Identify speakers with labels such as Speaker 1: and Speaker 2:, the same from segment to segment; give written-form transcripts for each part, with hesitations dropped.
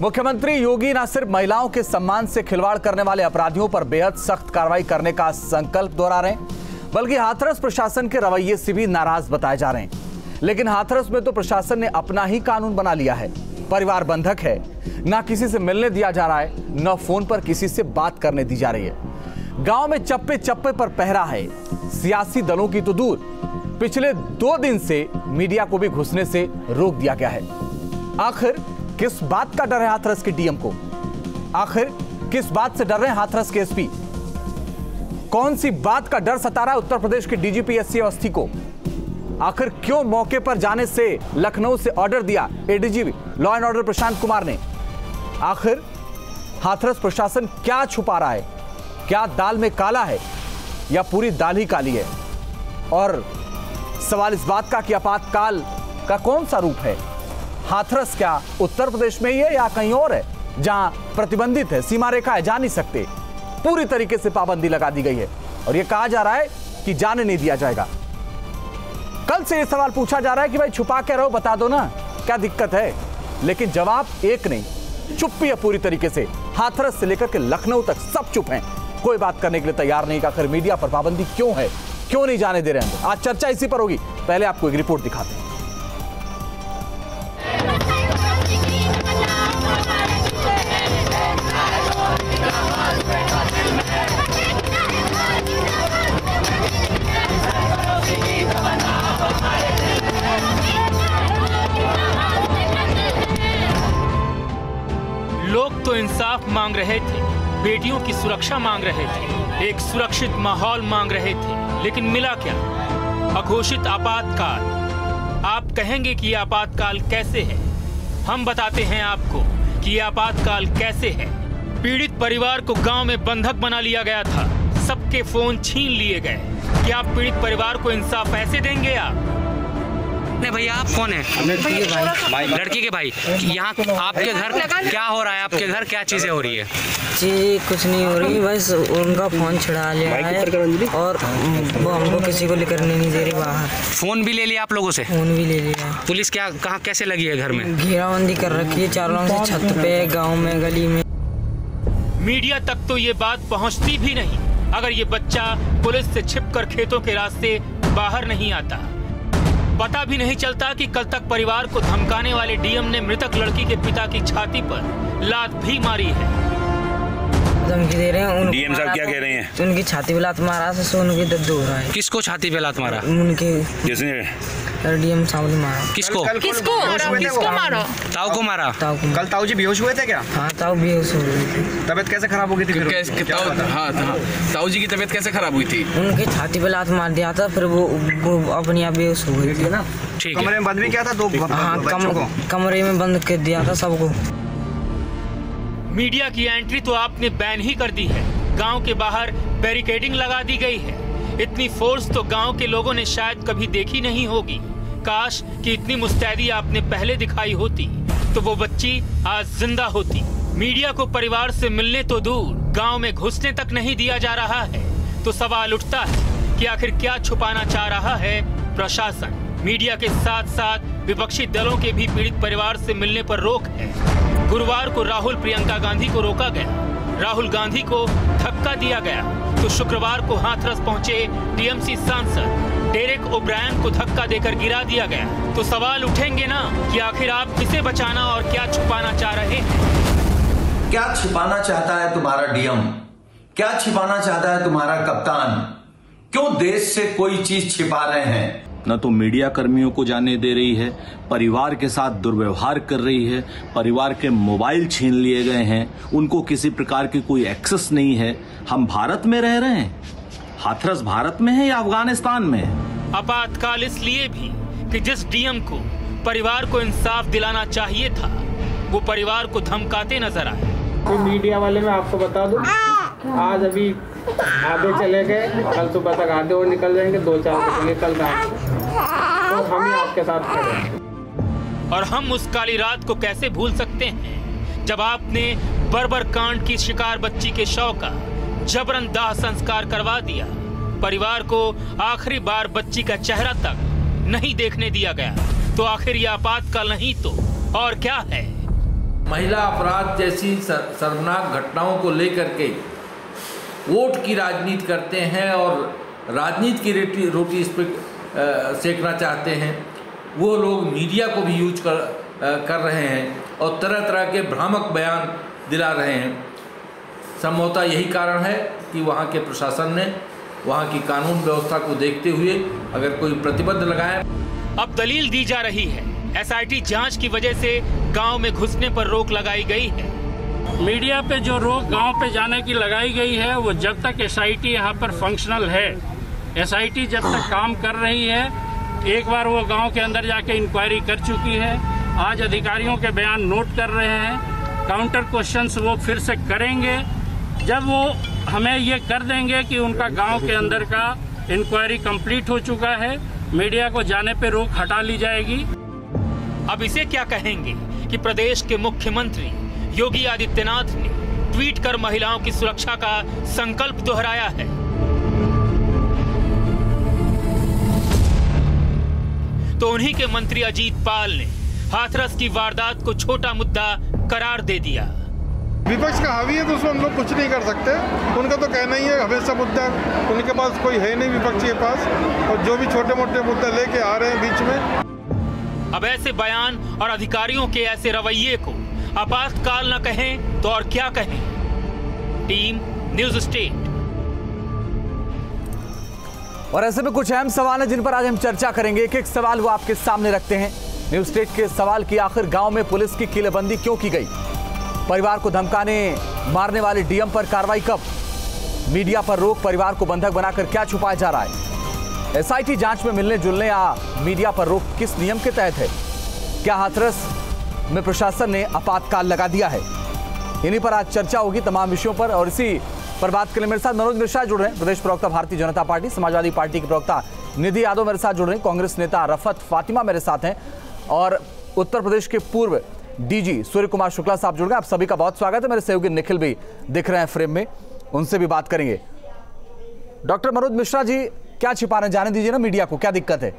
Speaker 1: मुख्यमंत्री योगी न सिर्फ महिलाओं के सम्मान से खिलवाड़ करने वाले अपराधियों पर बेहद सख्त कार्रवाई करने का संकल्प दोहरा रहे हैं, बल्कि हाथरस प्रशासन के रवैये से भी नाराज बताए जा रहे हैं। लेकिन हाथरस में तो प्रशासन ने अपना ही कानून बना लिया है। परिवार बंधक है, ना किसी से मिलने दिया जा रहा है, न फोन पर किसी से बात करने दी जा रही है। गांव में चप्पे चप्पे पर पहरा है। सियासी दलों की तो दूर, पिछले 2 दिन से मीडिया को भी घुसने से रोक दिया गया है। आखिर किस बात का डर है हाथरस के डीएम को? आखिर किस बात से डर रहे हैं हाथरस के एसपी? कौन सी बात का डर सता रहा है उत्तर प्रदेश के डीजीपी एससी अवस्थी को? आखिर क्यों मौके पर जाने से लखनऊ से ऑर्डर दिया ADGP law and order Prashant Kumar ने? आखिर हाथरस प्रशासन क्या छुपा रहा है? क्या दाल में काला है या पूरी दाल ही काली है? और सवाल इस बात का कि आपातकाल का कौन सा रूप है? हाथरस क्या उत्तर प्रदेश में ही है या कहीं और है जहां प्रतिबंधित है, सीमा रेखा है, जा नहीं सकते? पूरी तरीके से पाबंदी लगा दी गई है और यह कहा जा रहा है कि जाने नहीं दिया जाएगा। कल से यह सवाल पूछा जा रहा है कि भाई छुपा के रहो, बता दो ना क्या दिक्कत है, लेकिन जवाब एक नहीं, चुप्पी है पूरी तरीके से। हाथरस से लेकर के लखनऊ तक सब चुप हैं, कोई बात करने के लिए तैयार नहीं। आखिर मीडिया पर पाबंदी क्यों है, क्यों नहीं जाने दे रहे हैं? आज चर्चा इसी पर होगी। पहले आपको एक रिपोर्ट दिखाते हैं।
Speaker 2: लोग तो इंसाफ मांग रहे थे, बेटियों की सुरक्षा मांग रहे थे, एक सुरक्षित माहौल मांग रहे थे, लेकिन मिला क्या? अघोषित आपातकाल। आप कहेंगे कि यह आपातकाल कैसे है? हम बताते हैं आपको कि यह आपातकाल कैसे है। पीड़ित परिवार को गांव में बंधक बना लिया गया था, सबके फोन छीन लिए गए। क्या आप पीड़ित परिवार को इंसाफ ऐसे देंगे? आप
Speaker 3: नहीं भैया, आप कौन है? लड़की के भाई। यहाँ आपके घर क्या हो रहा है? आपके घर क्या चीजें हो रही है?
Speaker 4: जी कुछ नहीं हो रही, बस उनका फोन छुड़ा लिया है और वो हमको किसी को लेकर नहीं दे रही बाहर।
Speaker 3: फोन भी ले लिया आप लोगों से?
Speaker 4: फोन भी ले लिया।
Speaker 3: पुलिस क्या कहाँ कैसे लगी है घर में?
Speaker 4: घेराबंदी कर रखी है चारों से, छत पे, गाँव में, गली में।
Speaker 2: मीडिया तक तो ये बात पहुँचती भी नहीं अगर ये बच्चा पुलिस से छिपकर खेतों के रास्ते बाहर नहीं आता। पता भी नहीं चलता कि कल तक परिवार को धमकाने वाले डीएम ने मृतक लड़की के पिता की छाती पर लात भी मारी है।
Speaker 4: धमकी दे रहे हैं।
Speaker 5: डीएम साहब क्या कह रहे हैं?
Speaker 4: उनकी छाती पे लात मारा से उनकी दर्द हो रहा है।
Speaker 3: किसको छाती पे लात मारा?
Speaker 4: उनके
Speaker 5: किसने?
Speaker 4: डीएम साहब ने मारा।
Speaker 3: किसको?
Speaker 4: किसको
Speaker 3: मारा? ताऊ को मारा।
Speaker 6: कल ताऊ जी बेहोश हुए थे क्या?
Speaker 4: हाँ ताऊ बेहोश हो गई थी।
Speaker 6: तबीयत कैसे खराब हो गई थी?
Speaker 7: ताऊ जी की तबीयत कैसे खराब हुई थी?
Speaker 4: उनके छाती पे लात मार दिया था, फिर वो अपने आप बेहोश हो गई थी ना।
Speaker 6: कमरे में बंद भी किया था दो बच्चों को?
Speaker 4: कमरे में बंद कर दिया था सबको।
Speaker 2: मीडिया की एंट्री तो आपने बैन ही कर दी है। गांव के बाहर बैरिकेडिंग लगा दी गई है। इतनी फोर्स तो गांव के लोगों ने शायद कभी देखी नहीं होगी। काश कि इतनी मुस्तैदी आपने पहले दिखाई होती तो वो बच्ची आज जिंदा होती। मीडिया को परिवार से मिलने तो दूर, गांव में घुसने तक नहीं दिया जा रहा है। तो सवाल उठता है कि आखिर क्या छुपाना चाह रहा है प्रशासन? मीडिया के साथ साथ विपक्षी दलों के भी पीड़ित परिवार से मिलने पर रोक है। गुरुवार को राहुल प्रियंका गांधी को रोका गया, राहुल गांधी को धक्का दिया गया, तो शुक्रवार को हाथरस पहुंचे टीएमसी सांसद डेरेक ओब्रायन को धक्का देकर गिरा दिया गया। तो सवाल उठेंगे ना कि आखिर आप किसे बचाना और क्या छुपाना चाह रहे हैं?
Speaker 8: क्या छिपाना चाहता है तुम्हारा डीएम? क्या छिपाना चाहता है तुम्हारा कप्तान? क्यों देश से कोई चीज छिपा रहे हैं?
Speaker 9: न तो मीडिया कर्मियों को जाने दे रही है, परिवार के साथ दुर्व्यवहार कर रही है, परिवार के मोबाइल छीन लिए गए हैं, उनको किसी प्रकार की कोई एक्सेस नहीं है। हम भारत में रह रहे हैं, हाथरस भारत में है या अफगानिस्तान में है?
Speaker 2: आपातकाल इसलिए भी कि जिस डीएम को परिवार को इंसाफ दिलाना चाहिए था, वो परिवार को धमकाते नजर आए।
Speaker 10: तो मीडिया वाले मैं आपको बता दूं, आज अभी आधे चले गए, कल सुबह तक आधे और निकल जाएंगे, 2-4 बजेंगे कल रात, तो हम ही आपके साथ खड़े हैं।
Speaker 2: और हम उस काली रात को कैसे भूल सकते हैं जब आपने बर्बर कांड की शिकार बच्ची के शव का जबरन दाह संस्कार करवा दिया। परिवार को आखिरी बार बच्ची का चेहरा तक नहीं देखने दिया गया। तो आखिर यह आपातकाल नहीं तो और क्या है?
Speaker 5: महिला अपराध जैसी शर्मनाक घटनाओं को लेकर के वोट की राजनीति करते हैं और राजनीति की रोटी इस पर सेकना चाहते हैं, वो लोग मीडिया को भी यूज कर रहे हैं और तरह तरह के भ्रामक बयान दिला रहे हैं। संभवतः यही कारण है कि वहाँ के प्रशासन ने वहाँ की कानून व्यवस्था को देखते हुए अगर कोई प्रतिबंध लगाए।
Speaker 2: अब दलील दी जा रही है एसआईटी जांच की वजह से गांव में घुसने पर रोक लगाई गई है।
Speaker 11: मीडिया पे जो रोक गांव पे जाने की लगाई गई है वो जब तक एसआईटी यहाँ पर फंक्शनल है, एसआईटी जब तक काम कर रही है, एक बार वो गांव के अंदर जाके इंक्वायरी कर चुकी है, आज अधिकारियों के बयान नोट कर रहे हैं, काउंटर क्वेश्चंस वो फिर से करेंगे। जब वो हमें ये कर देंगे कि उनका गांव के अंदर का इंक्वायरी कंप्लीट हो चुका है, मीडिया को जाने पे रोक हटा ली जाएगी।
Speaker 2: अब इसे क्या कहेंगे कि प्रदेश के मुख्यमंत्री योगी आदित्यनाथ ने ट्वीट कर महिलाओं की सुरक्षा का संकल्प दोहराया है। तो उन्हीं के मंत्री अजीत पाल ने हाथरस की वारदात को छोटा मुद्दा करार दे दिया।
Speaker 12: विपक्ष का हावी है तो उसमें हम लोग कुछ नहीं कर सकते, उनका तो कहना ही है हमेशा मुद्दा, उनके पास कोई है नहीं विपक्ष के पास, और जो भी छोटे मोटे मुद्दे लेके आ रहे हैं बीच में।
Speaker 2: अब ऐसे बयान और अधिकारियों के ऐसे रवैये को आपातकाल न कहें तो और क्या कहें। Team news state.
Speaker 1: और ऐसे में कुछ अहम सवाल हैं जिन पर आज हम चर्चा करेंगे। एक एक सवाल वो आपके सामने रखते हैं। न्यूज स्टेट के सवाल की आखिर गांव में पुलिस की किलेबंदी क्यों की गई? परिवार को धमकाने मारने वाले डीएम पर कार्रवाई कब? मीडिया पर रोक परिवार को बंधक बनाकर क्या छुपाया जा रहा है? एसआईटी जांच में मिलने जुलने या मीडिया पर रोक किस नियम के तहत है? क्या हाथरस में प्रशासन ने आपातकाल लगा दिया है? इन्हीं पर आज चर्चा होगी, तमाम विषयों पर। और इसी पर बात के लिए मेरे साथ मनोज मिश्रा जुड़ रहे हैं, प्रदेश प्रवक्ता भारतीय जनता पार्टी, समाजवादी पार्टी के प्रवक्ता निधि यादव मेरे साथ जुड़ रहे हैं, कांग्रेस नेता रफत फातिमा मेरे साथ हैं, और उत्तर प्रदेश के पूर्व डीजी सूर्य कुमार शुक्ला साहब जुड़ गए। आप सभी का बहुत स्वागत है। मेरे सहयोगी निखिल भी दिख रहे हैं फ्रेम में, उनसे भी बात करेंगे। डॉक्टर मनोज मिश्रा जी, क्या छिपा रहे हैं? जाने दीजिए ना मीडिया को, क्या दिक्कत है?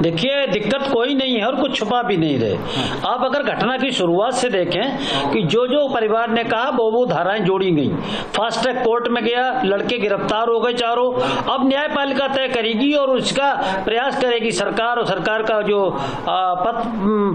Speaker 13: देखिए, दिक्कत कोई नहीं है और कुछ छुपा भी नहीं रहे। आप अगर घटना की शुरुआत से देखें कि जो जो परिवार ने कहा वो धाराएं जोड़ी गई, फास्ट ट्रैक कोर्ट में गया, लड़के गिरफ्तार हो गए चारों। अब न्यायपालिका तय करेगी और उसका प्रयास करेगी सरकार, और सरकार का जो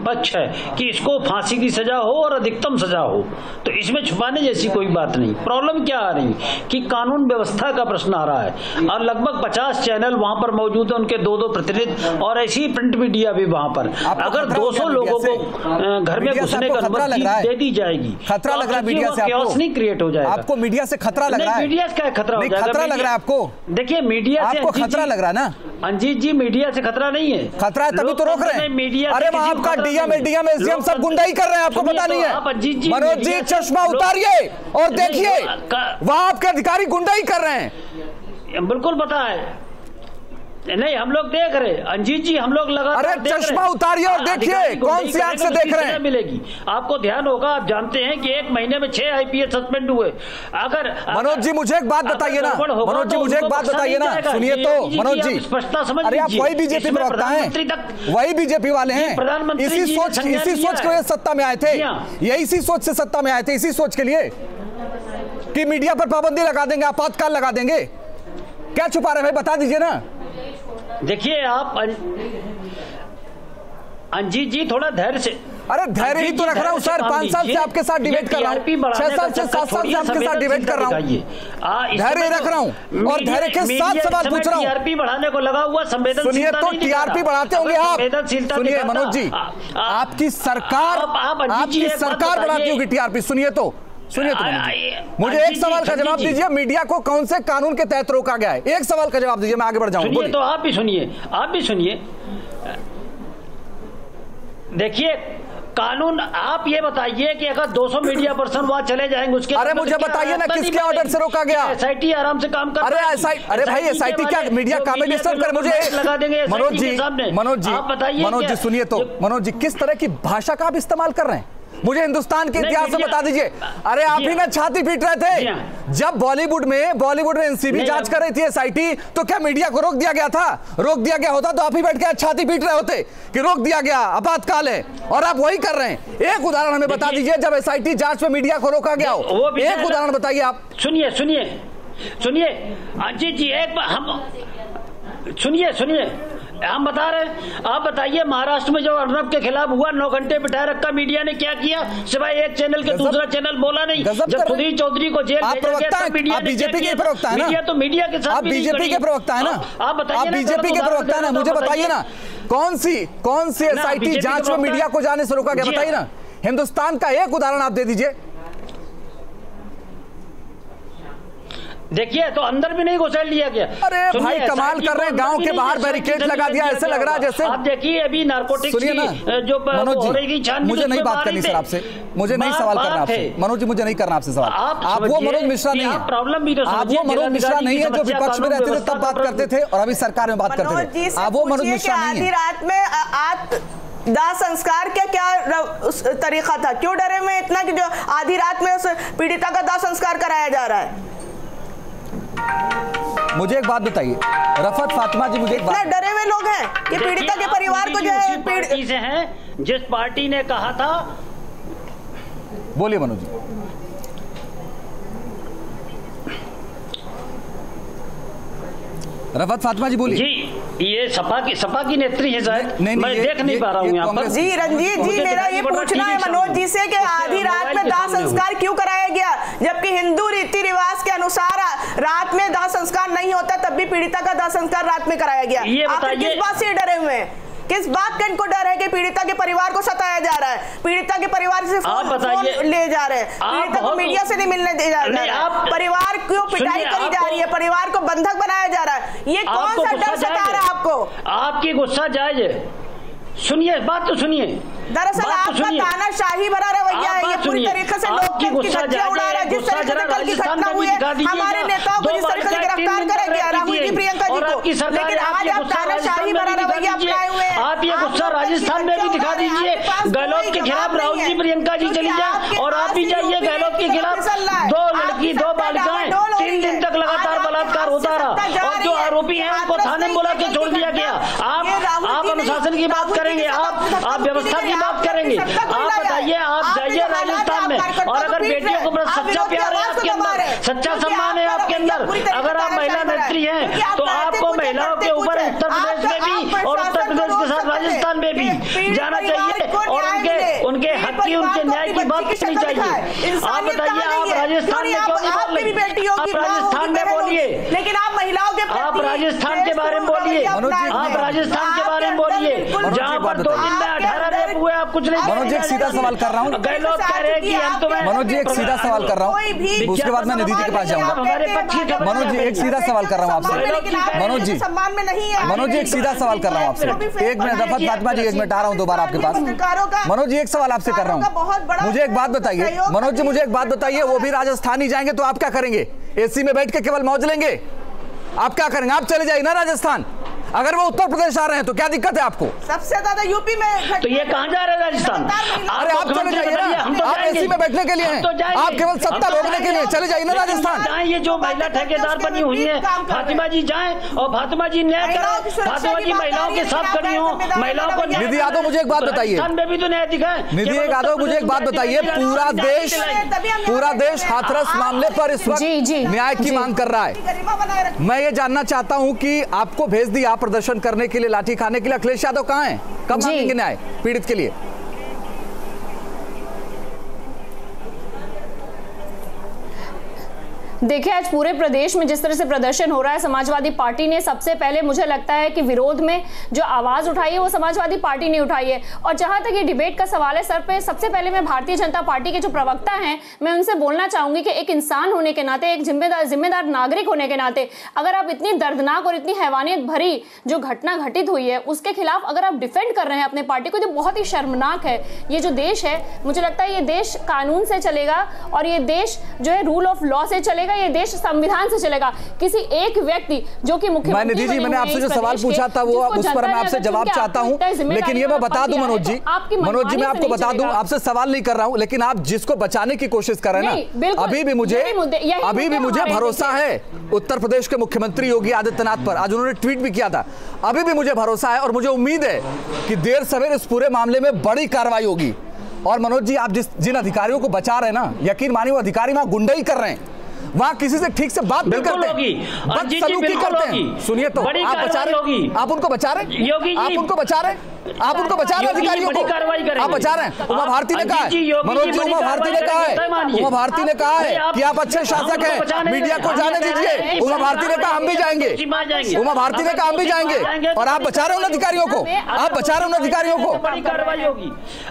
Speaker 13: पक्ष है कि इसको फांसी की सजा हो और अधिकतम सजा हो। तो इसमें छुपाने जैसी कोई बात नहीं। प्रॉब्लम क्या आ रही कि कानून व्यवस्था का प्रश्न आ रहा है, और लगभग 50 चैनल वहां पर मौजूद है, उनके 2-2 प्रतिनिधि, और ऐसी प्रिंट मीडिया भी वहां पर। अगर 200 लोगों को घर में घुसने का अनुमति दे दी जाएगी,
Speaker 1: खतरा लग रहा है मीडिया से?
Speaker 13: आपको नहीं क्रिएट हो जाएगा?
Speaker 1: आपको मीडिया से खतरा लग रहा है?
Speaker 13: मीडिया से क्या खतरा हो जाएगा?
Speaker 1: खतरा लग रहा है आपको?
Speaker 13: देखिए, मीडिया से
Speaker 1: आपको खतरा लग रहा है ना?
Speaker 13: अंजीत जी, मीडिया से खतरा नहीं है।
Speaker 1: खतरा है तभी तो रोक रहे हैं मीडिया। अरे वहाँ आपका डीएम एसडीएम सब गुंडाई कर रहे हैं, आपको पता नहीं है? मनोज जी, चश्मा उतारिए और देखिए, वहाँ आपके अधिकारी गुंडाई कर रहे हैं।
Speaker 13: बिल्कुल पता है, नहीं हम लोग देख रहे हैं अंजीत जी, हम लोग लगातार।
Speaker 1: अरे चश्मा उतारिए और देखिए, कौन सी आंख से देख रहे हैं?
Speaker 13: मिलेगी आपको। ध्यान होगा, आप जानते हैं कि 1 महीने में 6 आईपीएस सस्पेंड हुए। अगर
Speaker 1: मनोज जी मुझे एक बात बताइए ना, मनोज जी मुझे एक बात बताइए ना, सुनिए तो मनोज जी,
Speaker 13: अरे
Speaker 1: आप वही बीजेपी प्रवक्ता हैं, वही बीजेपी वाले हैं, इसी सोच के वजह सत्ता में आए थे, यही इसी सोच से सत्ता में आए थे, इसी सोच के लिए कि मीडिया पर पाबंदी लगा देंगे, आपातकाल लगा देंगे। क्या छुपा रहे भाई, बता दीजिए ना।
Speaker 13: देखिए आप अंजीत जी, थोड़ा धैर्य से।
Speaker 1: अरे धैर्य ही तो रख रहा हूँ सर, 5 साल से आपके साथ डिबेट कर रहा हूँ, 6 साल से 7 साल से आपके साथ डिबेट कर रहा हूँ, धैर्य रख रहा हूँ और धैर्य के साथ सवाल पूछ रहा हूँ।
Speaker 13: टीआरपी बढ़ाने को लगा हुआ संवेदनशीलता।
Speaker 1: सुनिए तो, टीआरपी बढ़ाते होंगे आप। सुनिए मनोज जी, आपकी सरकार बढ़ाती होगी टीआरपी। सुनिए तो मुझे एक सवाल का जवाब दीजिए, मीडिया को कौन से कानून के तहत रोका गया है? एक सवाल का जवाब दीजिए, मैं आगे बढ़ जाऊंगा।
Speaker 13: तो आप भी सुनिए। देखिए, कानून आप ये बताइए कि अगर 200 मीडिया पर्सन वहां चले जाएंगे उसके,
Speaker 1: अरे मुझे बताइए ना, किसके ऑर्डर से रोका गया?
Speaker 13: एसआईटी आराम से काम कर रही है।
Speaker 1: अरे भाई, एसआईटी क्या मीडिया काम डिस्टर्ब करे? मुझे
Speaker 13: लगा देंगे
Speaker 1: मनोज जी,
Speaker 13: आप बताइए।
Speaker 1: मनोज जी सुनिए तो, मनोज जी किस तरह की भाषा का आप इस्तेमाल कर रहे हैं? मुझे हिंदुस्तान के इतिहास में बता दीजिए। अरे आप ही ना छाती पीट रहे थे जब बॉलीवुड में एनसीबी जांच कर रही थी एसआईटी, तो क्या मीडिया को रोक दिया गया था? रोक दिया गया होता तो आप ही बैठ के छाती पीट रहे होते कि रोक दिया गया, आपातकाल है, और आप वही कर रहे हैं। एक उदाहरण हमें बता दीजिए जब एसआईटी जांच में मीडिया को रोका गया हो, एक उदाहरण बताइए आप।
Speaker 13: सुनिए अजीत जी, एक बार हम सुनिए हम बता रहे हैं। आप बताइए महाराष्ट्र में जो अर्नब के खिलाफ हुआ, 9 घंटे बिठाए रखा, मीडिया ने क्या किया? सिवाय एक चैनल के दूसरा चैनल बोला नहीं। जब सुधीर चौधरी को जेल भेजा गया तब मीडिया ने
Speaker 1: बीजेपी के प्रवक्ता है ना?
Speaker 13: मीडिया तो मीडिया के साथ
Speaker 1: आप बीजेपी के प्रवक्ता है ना?
Speaker 13: आप बताइए,
Speaker 1: आप बीजेपी के प्रवक्ता है ना? मुझे बताइए ना कौन सी एसआईटी जांच में मीडिया को जाने से रोका गया? बताइए ना, हिंदुस्तान का एक उदाहरण आप दे दीजिए।
Speaker 13: देखिए तो अंदर भी नहीं घुसेड़ लिया गया।
Speaker 1: अरे भाई कमाल कर रहे हैं, गांव के बाहर बैरिकेड लगा दिया, ऐसे लग रहा है जैसे।
Speaker 13: आप देखिए अभी नारकोटिक्स की जो हो रही थी छानबीन,
Speaker 1: मुझे नहीं बात करनी सर आपसे, मुझे नहीं सवाल करना आपसे मनोज जी, मुझे नहीं करना आपसे सवाल। आप वो मनोज मिश्रा नहीं है,
Speaker 13: प्रॉब्लम भी,
Speaker 1: आप वो मनोज मिश्रा नहीं है जो विपक्ष में रहते थे तब बात करते थे और अभी सरकार में बात करते थे। आप वो मनोज मिश्रा नहीं है।
Speaker 14: आधी रात में दाह संस्कार क्या तरीका था? क्यों डरे में इतना कि जो आधी रात में उस पीड़िता का दाह संस्कार कराया जा रहा है?
Speaker 1: मुझे एक बात बताइए रफत फातिमा जी, मुझे एक बात,
Speaker 14: डरे हुए लोग हैं कि पीड़िता के परिवार को जो है
Speaker 13: पार्टी से हैं जिस पार्टी ने कहा था।
Speaker 1: बोलिए मनोज जी। रफत फातिमा जी बोलिए।
Speaker 13: जी ये सपा की नेत्री है शायद, मैं देख नहीं पा रहा हूँ यहाँ पर।
Speaker 14: जी रंजीत जी, मेरा ये पूछना है मनोज जी से कि आधी रात में दाह संस्कार क्यों कराया गया, जबकि हिंदू रीति रिवाज के अनुसार रात में दाह संस्कार नहीं होता, तब भी पीड़िता का दाह संस्कार रात में कराया गया। आखिर किस बात से डरे हुए हैं? किस बात का इनको डर है कि पीड़िता के परिवार को सताया जा रहा है, पीड़िता के परिवार से फोन ले जा रहे हैं, पीड़िता को मीडिया से नहीं मिलने दिया जा रहा है, परिवार को पिटाई करी जा रही है, परिवार को बंधक बनाया जा रहा है। ये कौन सा डर सता रहा है आपको?
Speaker 13: आपकी गुस्सा जायज है। सुनिए बात तो सुनिए।
Speaker 14: दरअसल आपका तानाशाही भरा रवैया है, ये पूरी तरीके से लोकतंत्र की धज्जियां उड़ा रहा है। जिस तरीके से कल की घटना हुई है, हमारे नेताओं को जिस तरीके से गिरफ्तार करेंगे राहुल जी, प्रियंका जी को, लेकिन आज आप तानाशाही भरा रवैया अपनाए हुए हैं।
Speaker 13: आप ये गुस्सा राजस्थान में भी दिखा दीजिए। गहलोत के खिलाफ राहुल जी, प्रियंका जी चली जाए और आप भी जाइए गहलोत के खिलाफ। 2 लड़की 2 बालिकाएं 3 दिन तक लगातार बलात्कार होता रहा और जो आरोपी हैं उनको थाने में बुला के छोड़ दिया गया। आप अनुशासन की बात करेंगे, आप व्यवस्था की बात करेंगे। आप बताइए, आप जाइए राजस्थान में, और अगर बेटियों को बड़ा सच्चा प्यार है आपके अंदर, सच्चा सम्मान है आपके अंदर, अगर आप महिला नेत्री हैं तो आपको महिलाओं के ऊपर उत्तर प्रदेश में भी और उत्तर प्रदेश के साथ राजस्थान में भी जाना चाहिए और उनके हक की, उनके न्याय की बात करनी चाहिए। आप बताइए, आप राजस्थान में क्यों नहीं बोल रही? आप राजस्थान में बोलिए,
Speaker 14: लेकिन आप महिलाओं के,
Speaker 13: आप राजस्थान के बारे में बोलिए, आप राजस्थान के बारे में बोलिए जहाँ पर 2 दिन में 18 रेप हुए, आप कुछ नहीं।
Speaker 1: मनोज जी एक सीधा सवाल कर रहा हूँ,
Speaker 13: गहलोत कह रहे हैं कि हम तो,
Speaker 1: मनोज जी एक सीधा सवाल कर रहा हूँ, उसके बाद मैं निधि के पास जाऊंगा। मनोज जी एक सीधा सवाल कर रहा हूँ आपसे। मनोज जी
Speaker 14: सम्मान में नहीं है।
Speaker 1: मनोज जी एक सीधा सवाल कर रहा हूँ आपसे। 1 मिनट रफत फातिमा जी, 1 मिनट आ रहा हूँ दोबारा आपके पास। मनोज जी एक सवाल आपसे कर रहा हूँ, मुझे एक बात बताइए मनोज जी, मुझे एक बात बताइए, वो भी राजस्थान ही जाएंगे तो आप क्या करेंगे? एसी में बैठ के केवल मौज लेंगे? आप क्या करेंगे? आप चले जाइए ना राजस्थान। अगर वो उत्तर प्रदेश आ रहे हैं तो क्या दिक्कत है आपको?
Speaker 14: सबसे ज्यादा यूपी में।
Speaker 13: तो ये कहाँ जा रहे हैं राजस्थान?
Speaker 1: अरे आप चले जाइए ना, आप एसी में बैठने के लिए हैं, आप केवल सत्ता रोकने के लिए चले जाइए ना राजस्थान।
Speaker 13: ये जो महिला ठेकेदार बनी हुई है, फातिमा जी जाएं और फातिमा जी न्याय करें, फातिमा जी महिलाओं के साथ खड़ी हो, महिलाओं को।
Speaker 1: निधि यादव मुझे एक बात बताइए,
Speaker 13: में भी तो न्याय दिखाएं।
Speaker 1: निधि यादव मुझे एक बात बताइए, पूरा देश हाथरस मामले पर इस वक्त न्याय की मांग कर रहा है। मैं ये जानना चाहता हूँ कि आपको भेज दिया प्रदर्शन करने के लिए, लाठी खाने के लिए, अखिलेश यादव कहाँ हैं? कब मांगेंगे न्याय पीड़ित के लिए?
Speaker 15: देखिए आज पूरे प्रदेश में जिस तरह से प्रदर्शन हो रहा है, समाजवादी पार्टी ने सबसे पहले मुझे लगता है कि विरोध में जो आवाज उठाई है वो समाजवादी पार्टी ने उठाई है। और जहां तक ये डिबेट का सवाल है, सर पे सबसे पहले मैं भारतीय जनता पार्टी के जो प्रवक्ता हैं, मैं उनसे बोलना चाहूंगी कि एक इंसान होने के नाते, एक जिम्मेदार नागरिक होने के नाते, अगर आप इतनी दर्दनाक और इतनी हैवानियत भरी जो घटना घटित हुई है उसके खिलाफ अगर आप डिफेंड कर रहे हैं अपने पार्टी को, जो बहुत ही शर्मनाक है। ये जो देश है, मुझे लगता है ये देश कानून से चलेगा और ये देश जो है रूल ऑफ लॉ से चलेगा। चलेगा, ये देश संविधान से चलेगा। किसी एक व्यक्ति जो कि मुख्यमंत्री
Speaker 1: निधि जी, मैंने आपसे जो सवाल पूछा था वो उस पर मैं आपसे जवाब चाहता हूं, लेकिन ये मैं बता दूं मनोज जी, मैं आपको बता दूं, आपसे सवाल नहीं कर रहा हूं, लेकिन आप जिसको बचाने की कोशिश कर रहे हैं ना, अभी भी मुझे भरोसा है उत्तर प्रदेश के मुख्यमंत्री योगी आदित्यनाथ पर। आज उन्होंने ट्वीट भी किया था। अभी भी मुझे भरोसा है और मुझे उम्मीद है कि देर सवेर इस पूरे मामले में बड़ी कार्रवाई होगी। और मनोज जी, आप जिन अधिकारियों को बचा रहे हैं ना, यकीन मानिए वो अधिकारी वहां गुंडाई कर रहे हैं, वहां किसी से ठीक से बात नहीं करते, बदसलूकी करते हैं। सुनिए तो, आप बचा रहे, आप उनको बचा रहे, आप उनको बचा रहे, आप उनको बचा रहे अधिकारियों को, आप बचा रहे हैं। उमा भारती ने कहा है, मनोज जी, उमा भारती ने कहा है, उमा भारती ने कहा है कि आप अच्छे शासक हैं, मीडिया को जाने दीजिए। उमा भारती ने कहा हम भी जाएंगे, उमा भारती ने कहा हम भी जाएंगे, और आप बचा रहे हो उन अधिकारियों को, आप बचा रहे हो उन अधिकारियों को।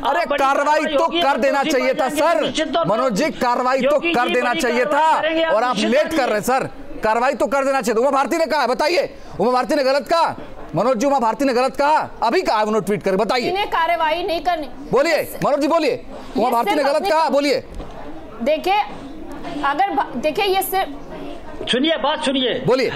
Speaker 1: अरे कार्रवाई तो कर देना चाहिए था सर, मनोज जी, कार्रवाई तो कर देना चाहिए था, और आप लेट कर रहे हैं सर। कार्रवाई तो कर देना चाहिए। उमा भारती ने कहा, बताइए, उमा भारती ने गलत कहा? मनोज जी, उमा भारती ने गलत कहा? अभी कहा उन्होंने ट्वीट कर, बताइए।
Speaker 15: इन्हें कार्रवाई नहीं करनी।
Speaker 1: बोलिए मनोज जी, बोलिए, उमा भारती ने गलत कहा? बोलिए।
Speaker 15: देखिए, अगर देखिए ये सिर्फ
Speaker 13: सुनिए, बात सुनिए,
Speaker 1: बोलिए।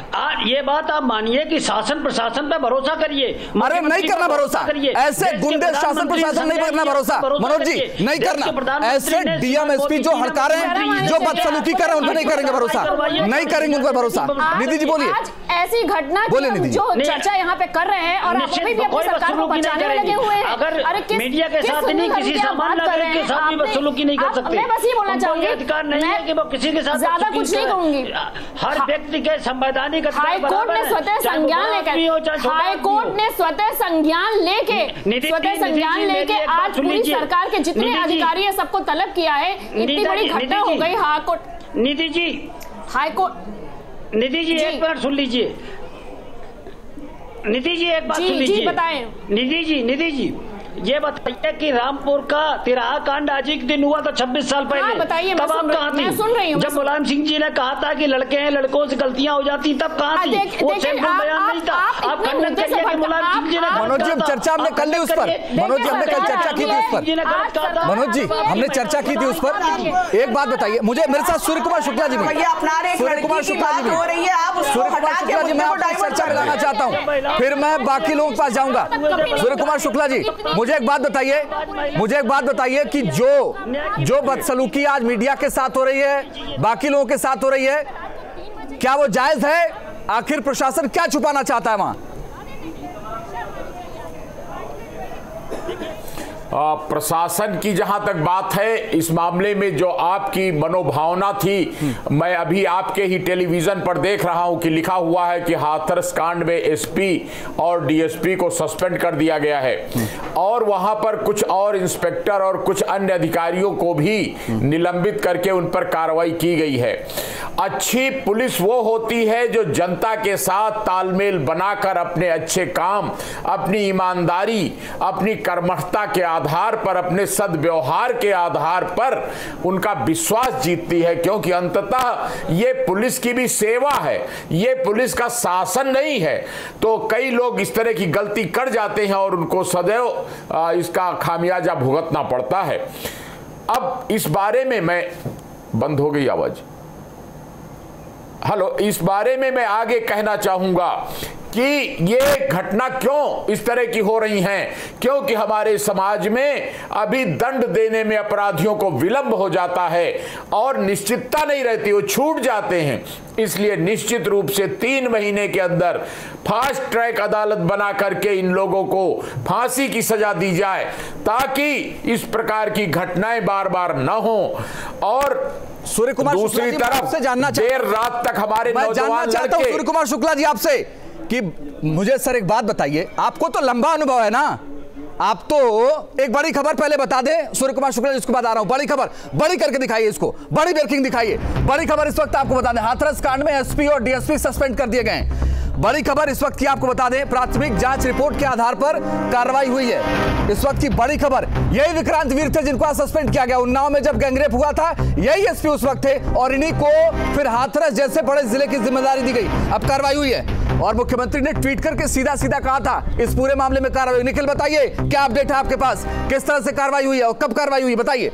Speaker 13: ये बात आप मानिए कि शासन प्रशासन पे भरोसा करिए।
Speaker 1: अरे नहीं करना भरोसा, ऐसे गुंडे शासन प्रशासन नहीं करना भरोसा मनोज जी, नहीं करना। ऐसे डीएम एसपी जो हड़का रहे हैं, जो बदसलूकी कर रहे हैं, उन पर नहीं करेंगे भरोसा, नहीं करेंगे उन पर भरोसा। निधि जी बोलिए।
Speaker 15: ऐसी घटना जो चर्चा यहाँ पे कर रहे हैं और आप अभी भी अपनी सरकार को बचाने में लगे हुए हैं।
Speaker 13: अगर मीडिया के साथ नहीं, किसी सामान्य नागरिक के साथ भी बदसलूकी नहीं कर सकते।
Speaker 15: मैं बस ये बोलना चाहूंगी,
Speaker 13: अधिकार नहीं है कि वो किसी के साथ
Speaker 15: ज्यादा कुछ नहीं कहूंगी।
Speaker 13: हर व्यक्ति के संवैधानिक
Speaker 15: हाईकोर्ट ने स्वतः संज्ञान लेकर, हाईकोर्ट ने स्वतः संज्ञान लेके आज पूरी सरकार के जितने अधिकारी है सबको तलब किया है। इतनी बड़ी घटना हो गई हाईकोर्ट।
Speaker 13: निधि जी,
Speaker 15: हाईकोर्ट,
Speaker 13: निधि जी एक बार सुन लीजिए, निधि जी एक बात सुन लीजिए,
Speaker 15: बताएं।
Speaker 13: निधि जी ये बताइए कि रामपुर का तिराहा कांड आज ही के दिन हुआ था 26 साल पहले।
Speaker 15: बताइए,
Speaker 13: तब आप कहाँ थी?
Speaker 15: सुन रही हूँ।
Speaker 13: जब मुलायम सिंह जी ने कहा था कि लड़के हैं, लड़कों से गलतियां हो जाती, तब कहाँ थी? वो सिंपल बयान नहीं था। आप खंडन करिए कि मुलायम सिंह जी ने,
Speaker 1: मनोज जी चर्चा हमने कर ली उस पर, मनोज जी हमने कल चर्चा की थी उस पर, मनोज जी हमने चर्चा की थी उस पर। एक बात बताइए मुझे, मेरे साथ सूर्य कुमार शुक्ला जी भी, सूर्य कुमार शुक्ला जी भी, सूर्य कुमार शुक्ला जी, मैं आपसे चर्चा में लाना चाहता हूँ, फिर मैं बाकी लोगों के पास जाऊंगा। सूर्य कुमार शुक्ला जी, मुझे एक बात बताइए कि जो बदसलूकी आज मीडिया के साथ हो रही है, बाकी लोगों के साथ हो रही है, क्या वो जायज है? आखिर प्रशासन क्या छुपाना चाहता है वहां?
Speaker 16: प्रशासन की जहां तक बात है, इस मामले में जो आपकी मनोभावना थी, मैं अभी आपके ही टेलीविजन पर देख रहा हूं कि लिखा हुआ है कि हाथरस कांड में एसपी और डीएसपी को सस्पेंड कर दिया गया है, और वहां पर कुछ और इंस्पेक्टर और कुछ अन्य अधिकारियों को भी निलंबित करके उन पर कार्रवाई की गई है। अच्छी पुलिस वो होती है जो जनता के साथ तालमेल बनाकर अपने अच्छे काम, अपनी ईमानदारी, अपनी कर्मठता के आधार पर, अपने सद्व्यवहार के आधार पर उनका विश्वास जीतती है, क्योंकि अंततः ये पुलिस की भी सेवा है, ये पुलिस का शासन नहीं है। तो कई लोग इस तरह की गलती कर जाते हैं और उनको सदैव इसका खामियाजा भुगतना पड़ता है। अब इस बारे में मैं, बंद हो गई आवाज, हेलो, इस बारे में मैं आगे कहना चाहूंगा कि ये घटना क्यों इस तरह की हो रही हैं, क्योंकि हमारे समाज में अभी दंड देने में अपराधियों को विलंब हो जाता है और निश्चितता नहीं रहती, वो छूट जाते हैं। इसलिए निश्चित रूप से 3 महीने के अंदर फास्ट ट्रैक अदालत बना करके इन लोगों को फांसी की सजा दी जाए, ताकि इस प्रकार की घटनाएं बार बार न हो। और
Speaker 1: सूर्य कुमार
Speaker 16: दूसरी तरफ
Speaker 1: से जानना
Speaker 16: देर रात तक हमारे नौजवान
Speaker 1: लड़के, सूर्य कुमार शुक्ला जी आपसे कि मुझे सर एक बात बताइए, आपको तो लंबा अनुभव है ना, आप तो एक बड़ी खबर पहले बता दें। सूर्य कुमार शुक्ला जिसको बता रहा हूं, बड़ी खबर, बड़ी करके दिखाइए इसको, बड़ी ब्रेकिंग दिखाइए। बड़ी खबर इस वक्त आपको बता दें, हाथरस कांड में एसपी और डीएसपी सस्पेंड कर दिए गए। बड़ी खबर इस वक्त की आपको बता दें, प्राथमिक जांच रिपोर्ट के आधार पर कार्रवाई हुई है। इस वक्त की बड़ी खबर, यही विक्रांत वीर थे जिनको आज सस्पेंड किया गया। उन्नाव में जब गैंगरेप हुआ था, यही एसपी उस वक्त थे, और इन्हीं को फिर हाथरस जैसे बड़े जिले की जिम्मेदारी दी गई। अब कार्रवाई हुई है और मुख्यमंत्री ने ट्वीट करके सीधा सीधा कहा था इस पूरे मामले में कार्रवाई। निखिल बताइए क्या अपडेट है आपके पास, किस तरह से कार्रवाई हुई है और कब कार्रवाई हुई, बताइए।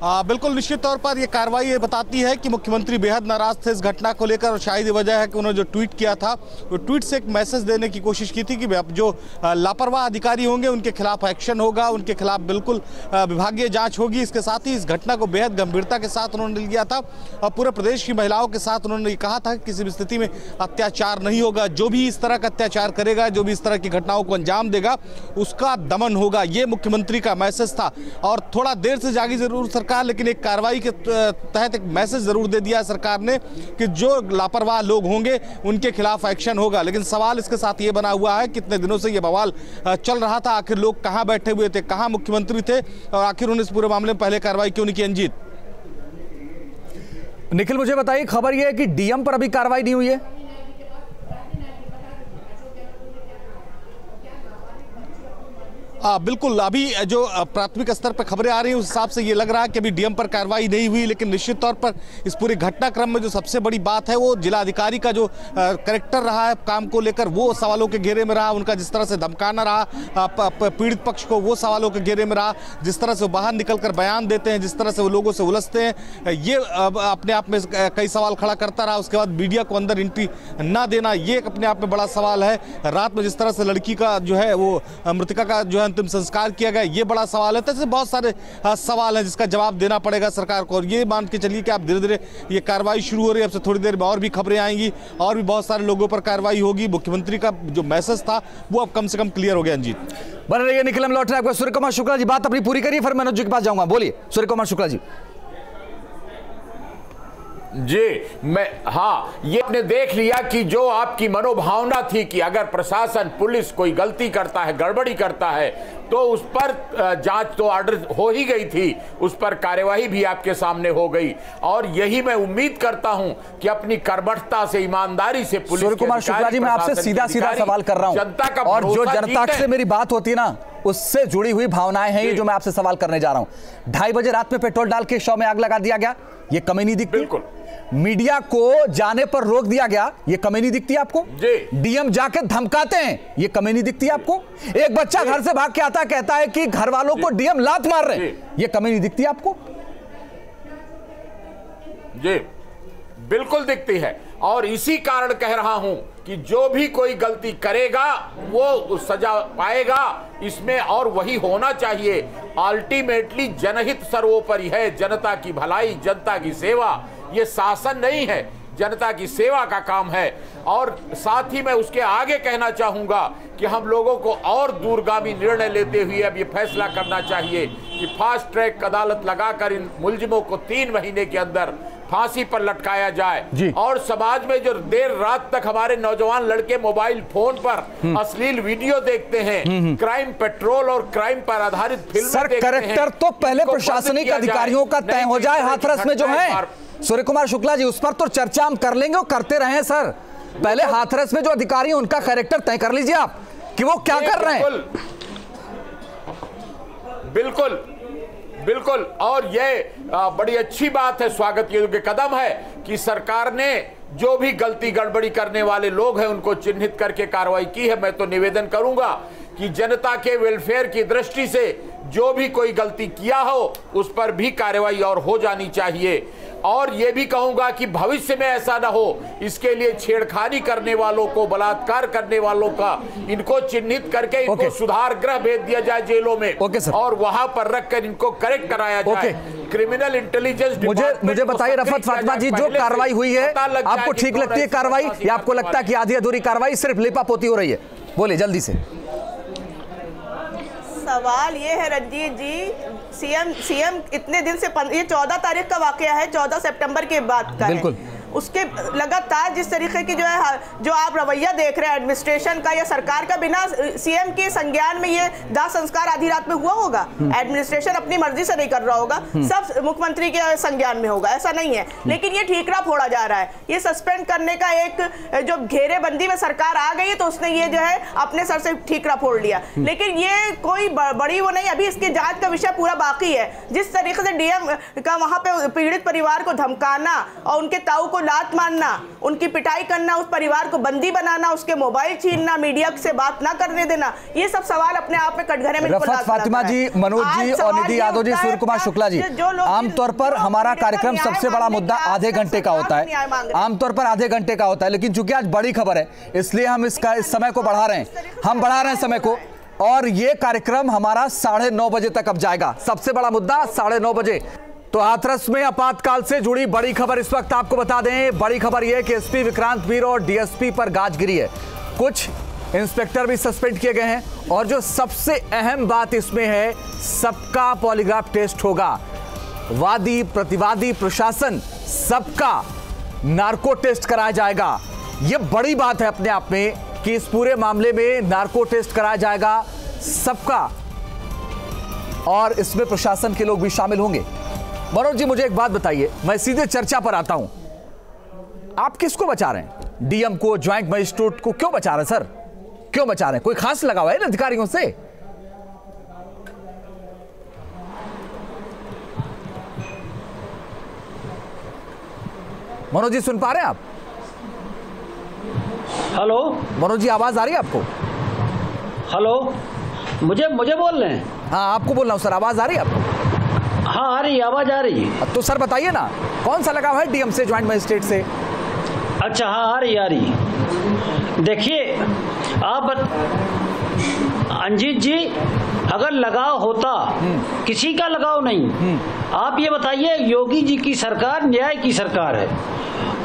Speaker 17: बिल्कुल निश्चित तौर पर ये कार्रवाई ये बताती है कि मुख्यमंत्री बेहद नाराज थे इस घटना को लेकर और शायद ये वजह है कि उन्होंने जो ट्वीट किया था वो ट्वीट से एक मैसेज देने की कोशिश की थी कि जो लापरवाह अधिकारी होंगे उनके खिलाफ एक्शन होगा, उनके खिलाफ बिल्कुल विभागीय जांच होगी। इसके साथ ही इस घटना को बेहद गंभीरता के साथ उन्होंने लिया था और पूरे प्रदेश की महिलाओं के साथ उन्होंने कहा था कि किसी भी स्थिति में अत्याचार नहीं होगा, जो भी इस तरह का अत्याचार करेगा, जो भी इस तरह की घटनाओं को अंजाम देगा उसका दमन होगा। ये मुख्यमंत्री का मैसेज था और थोड़ा देर से जागी जरूर सरकार, लेकिन एक कार्रवाई के तहत एक मैसेज जरूर दे दिया सरकार ने कि जो लापरवाह लोग होंगे उनके खिलाफ एक्शन होगा। लेकिन सवाल इसके साथ ये बना हुआ है, कितने दिनों से ये बवाल चल रहा था, आखिर लोग कहां बैठे हुए थे, कहां मुख्यमंत्री थे और आखिर उन्होंने इस पूरे मामले में पहले कार्रवाई क्यों नहीं की? अंजीत,
Speaker 1: निखिल मुझे बताइए, खबर यह है कि डीएम पर अभी कार्रवाई नहीं हुई है।
Speaker 17: बिल्कुल, अभी जो प्राथमिक स्तर पर खबरें आ रही हैं उस हिसाब से ये लग रहा है कि अभी डीएम पर कार्रवाई नहीं हुई। लेकिन निश्चित तौर पर इस पूरे घटनाक्रम में जो सबसे बड़ी बात है वो जिलाधिकारी का जो कैरेक्टर रहा है काम को लेकर, वो सवालों के घेरे में रहा। उनका जिस तरह से धमकाना रहा पीड़ित पक्ष को, वो सवालों के घेरे में रहा। जिस तरह से वो बाहर निकलकर बयान देते हैं, जिस तरह से वो लोगों से उलझते हैं, ये अपने आप में कई सवाल खड़ा करता रहा। उसके बाद मीडिया को अंदर एंट्री ना देना, ये अपने आप में बड़ा सवाल है। रात में जिस तरह से लड़की का जो है वो मृतका का जो है अंतिम संस्कार किया गया, ये बड़ा सवाल है। तो ऐसे बहुत सारे सवाल हैं जिसका जवाब देना पड़ेगा सरकार को। और ये मान के चलिए कि आप धीरे धीरे ये कार्रवाई शुरू हो रही है, अब से थोड़ी देर में और भी खबरें आएंगी और भी बहुत सारे लोगों पर कार्रवाई होगी। मुख्यमंत्री का जो मैसेज था वो अब कम से कम क्लियर हो गया। अंजीत
Speaker 1: बन रही है, निखिल हम लौट रहे हैं आपको। सूर्य कुमार शुक्ला जी बात अपनी पूरी करिए, फिर मनोज जी के पास जाऊंगा। बोलिए सूर्य कुमार शुक्ला जी।
Speaker 16: जी ये आपने देख लिया कि जो आपकी मनोभावना थी कि अगर प्रशासन पुलिस कोई गलती करता है, गड़बड़ी करता है, तो उस पर जांच तो ऑर्डर हो ही गई थी, उस पर कार्यवाही भी आपके सामने हो गई। और यही मैं उम्मीद करता हूं कि अपनी कर्मठता से, ईमानदारी से पुलिस।
Speaker 1: सूर्य कुमार शुक्ला जी, मैं आपसे सीधा सीधा सवाल कर रहा हूं,
Speaker 16: जनता का
Speaker 1: और जो जनता से मेरी बात होती है ना, उससे जुड़ी हुई भावनाएं हैं ये जो मैं आपसे सवाल करने जा रहा हूं। 2:30 बजे रात में पेट्रोल डाल के शव में आग लगा दिया गया, ये कमी नहीं दिखती?
Speaker 16: बिल्कुल।
Speaker 1: मीडिया को जाने पर रोक दिया गया, ये कमी नहीं दिखती आपको? डीएम जाके धमकाते हैं, ये कमी नहीं दिखती आपको? एक बच्चा घर से भाग के आता कहता है कि घर वालों को डीएम लात मार रहे हैं, ये कमी नहीं दिखती आपको?
Speaker 16: जी बिल्कुल दिखती है, और इसी कारण कह रहा हूं कि जो भी कोई गलती करेगा वो सजा पाएगा इसमें, और वही होना चाहिए। अल्टीमेटली जनहित सर्वोपरि है, जनता की भलाई, जनता की सेवा। ये शासन नहीं है, जनता की सेवा का काम है। और साथ ही मैं उसके आगे कहना चाहूंगा कि हम लोगों को और दूरगामी निर्णय लेते हुए अब ये फैसला करना चाहिए कि फास्ट ट्रैक अदालत लगाकर इन मुलजिमों को 3 महीने के अंदर फांसी पर लटकाया जाए। और समाज में जो देर रात तक हमारे नौजवान लड़के मोबाइल फोन पर अश्लील वीडियो देखते हैं, क्राइम पेट्रोल और क्राइम पर आधारित फिल्में देखते हैं,
Speaker 1: कैरेक्टर तो पहले प्रशासनिक अधिकारियों का तय हो जाए हाथरस में जो है। सूर्य कुमार शुक्ला जी, उस पर तो चर्चा हम कर लेंगे और करते रहे हैं सर। पहले हाथरस में जो अधिकारी हैं उनका कैरेक्टर तय कर लीजिए आप कि वो क्या कर रहे हैं।
Speaker 16: बिल्कुल बिल्कुल, और ये बड़ी अच्छी बात है, स्वागत योग्य कदम है कि सरकार ने जो भी गलती गड़बड़ी करने वाले लोग हैं उनको चिन्हित करके कार्रवाई की है। मैं तो निवेदन करूंगा कि जनता के वेलफेयर की दृष्टि से जो भी कोई गलती किया हो उस पर भी कार्रवाई और हो जानी चाहिए। और ये भी कहूंगा कि भविष्य में ऐसा ना हो, इसके लिए छेड़खानी करने वालों को, बलात्कार करने वालों का, इनको चिन्हित करके इनको सुधार गृह भेज दिया जाए जेलों में, और वहां पर रखकर इनको करेक्ट कराया जाए। क्रिमिनल इंटेलिजेंस
Speaker 1: मुझे बताइए रफत फातिमा जी, जो कार्रवाई हुई है आपको ठीक लगती है कार्रवाई, या आपको लगता है कि आधी अधूरी कार्रवाई सिर्फ लिपापोती हो रही है? बोलिए जल्दी से।
Speaker 14: सवाल ये है रंजीत जी, सीएम इतने दिन से, ये 14 तारीख का वाकया है, 14 सितंबर के बाद का है, उसके लगातार जिस तरीके की जो आप रवैया देख रहे हैं एडमिनिस्ट्रेशन का या सरकार का, बिना सीएम के संज्ञान में ये दाह संस्कार आधी रात में हुआ होगा? एडमिनिस्ट्रेशन अपनी मर्जी से नहीं कर रहा होगा, सब मुख्यमंत्री के संज्ञान में होगा, ऐसा नहीं है। लेकिन ये ठीकरा फोड़ा जा रहा है, ये सस्पेंड करने का एक जो घेरेबंदी में सरकार आ गई है तो उसने ये जो है अपने सर से ठीकरा फोड़ लिया। लेकिन ये कोई बड़ी वो नहीं, अभी इसकी जांच का विषय पूरा बाकी है। जिस तरीके से डीएम का वहां पे पीड़ित परिवार को धमकाना और उनके ताऊ को लात मारना, उनकी पिटाई करना, उस परिवार को बंदी बनाना, उसके मोबाइल छीनना, मीडिया से बात ना करने देना, ये सब सवाल अपने आप में कटघरे में
Speaker 1: रफत फातिमा जी, मनोज जी और निधि यादव जी, सूर्य कुमार शुक्ला जी, आमतौर पर हमारा कार्यक्रम सबसे बड़ा मुद्दा आधे घंटे का होता है, आमतौर पर आधे घंटे का होता है, लेकिन चूंकि आज बड़ी खबर है इसलिए हम इस समय को बढ़ा रहे हैं, हम बढ़ा रहे हैं समय को, और ये कार्यक्रम हमारा 9:30 बजे तक अब जाएगा। सबसे बड़ा मुद्दा 9:30 बजे। तो हाथरस में आपातकाल से जुड़ी बड़ी खबर इस वक्त आपको बता दें। बड़ी खबर यह कि एसपी विक्रांत वीर और डीएसपी पर गाज गिरी है, कुछ इंस्पेक्टर भी सस्पेंड किए गए हैं, और जो सबसे अहम बात इसमें है, सबका पॉलीग्राफ टेस्ट होगा। वादी प्रतिवादी प्रशासन सबका नार्को टेस्ट कराया जाएगा। यह बड़ी बात है अपने आप में कि इस पूरे मामले में नार्को टेस्ट कराया जाएगा सबका, और इसमें प्रशासन के लोग भी शामिल होंगे। मनोज जी, मुझे एक बात बताइए, मैं सीधे चर्चा पर आता हूं, आप किसको बचा रहे हैं? डीएम को, ज्वाइंट मजिस्ट्रेट को क्यों बचा रहे हैं सर? क्यों बचा रहे हैं? कोई खास लगा हुआ है अधिकारियों से? मनोज जी, सुन पा रहे हैं आप?
Speaker 13: हेलो
Speaker 1: मनोज जी, आवाज आ रही है आपको?
Speaker 13: हेलो, मुझे बोल रहे हैं?
Speaker 1: हाँ, आपको बोल रहा हूं सर, आवाज आ रही है आपको?
Speaker 13: हाँ, आ रही, आवाज आ रही है।
Speaker 1: तो सर बताइए ना, कौन सा लगा हुआ है डीएम से, ज्वाइंट मजिस्ट्रेट से?
Speaker 13: अच्छा, हाँ, आ रही। देखिए आप अंजीत जी, अगर लगाव होता, किसी का लगाव नहीं, आप ये बताइए, योगी जी की सरकार न्याय की सरकार है,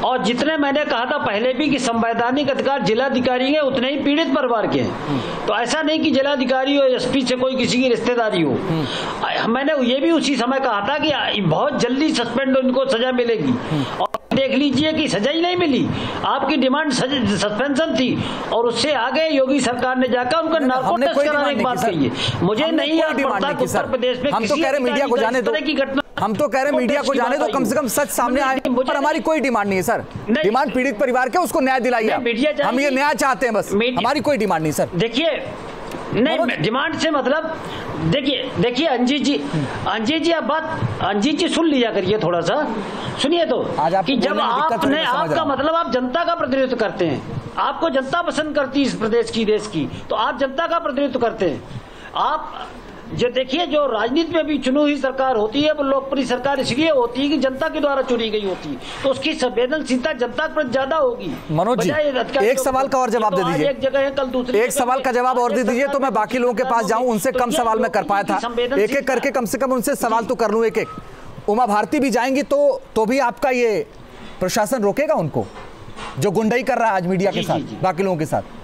Speaker 13: और जितने मैंने कहा था पहले भी कि संवैधानिक अधिकार जिलाधिकारी है, उतने ही पीड़ित परिवार के हैं। तो ऐसा नहीं कि जिलाधिकारी हो, एसपी से कोई किसी की रिश्तेदारी हो। मैंने ये भी उसी समय कहा था कि बहुत जल्दी सस्पेंड उनको सजा मिलेगी, और देख लीजिए कि सजा ही नहीं मिली। आपकी डिमांड सस्पेंशन थी, और उससे आगे योगी सरकार ने जाकर उनका नार्को टेस्ट कराने की बात कही है। मुझे नहीं याद पड़ता कि उत्तर प्रदेश में
Speaker 1: हम तो कह रहे मीडिया को जाने दो, हम तो कह रहे मीडिया को जाने दो, कम से कम सच सामने आए, पर हमारी कोई डिमांड नहीं है सर। डिमांड पीड़ित परिवार के, उसको न्याय दिलाइए। हम ये न्याय चाहते हैं बस, हमारी कोई डिमांड नहीं सर।
Speaker 13: देखिए, नहीं डिमांड से मतलब, देखिए अंजीत जी आप बात, अंजीत जी सुन लिया करिए, थोड़ा सा सुनिए तो, कि जब आपने, आपका मतलब आप जनता का प्रतिनिधित्व करते हैं, आपको जनता पसंद करती है इस प्रदेश की, देश की, तो आप जनता का प्रतिनिधित्व करते हैं। आप जो देखिए, जो राजनीति में भी चुनी हुई सरकार होती है, वो लोकप्रिय सरकार इसलिए होती है कि जनता के द्वारा चुनी गई होती है, तो उसकी संवेदनशीलता जनता पर ज्यादा होगी।
Speaker 1: मनोज जी, एक सवाल का और जवाब दे दीजिए।
Speaker 13: एक जगह है, कल दूसरी।
Speaker 1: एक सवाल का जवाब और दे दीजिए, तो मैं बाकी लोगों के पास जाऊं, उनसे कम सवाल मैं कर पाया था, एक एक करके कम से कम उनसे सवाल तो कर लूं एक एक। उमा भारती भी जाएंगी तो भी आपका ये प्रशासन रोकेगा उनको, जो गुंडाई कर रहा है आज मीडिया के साथ, बाकी लोगों के साथ?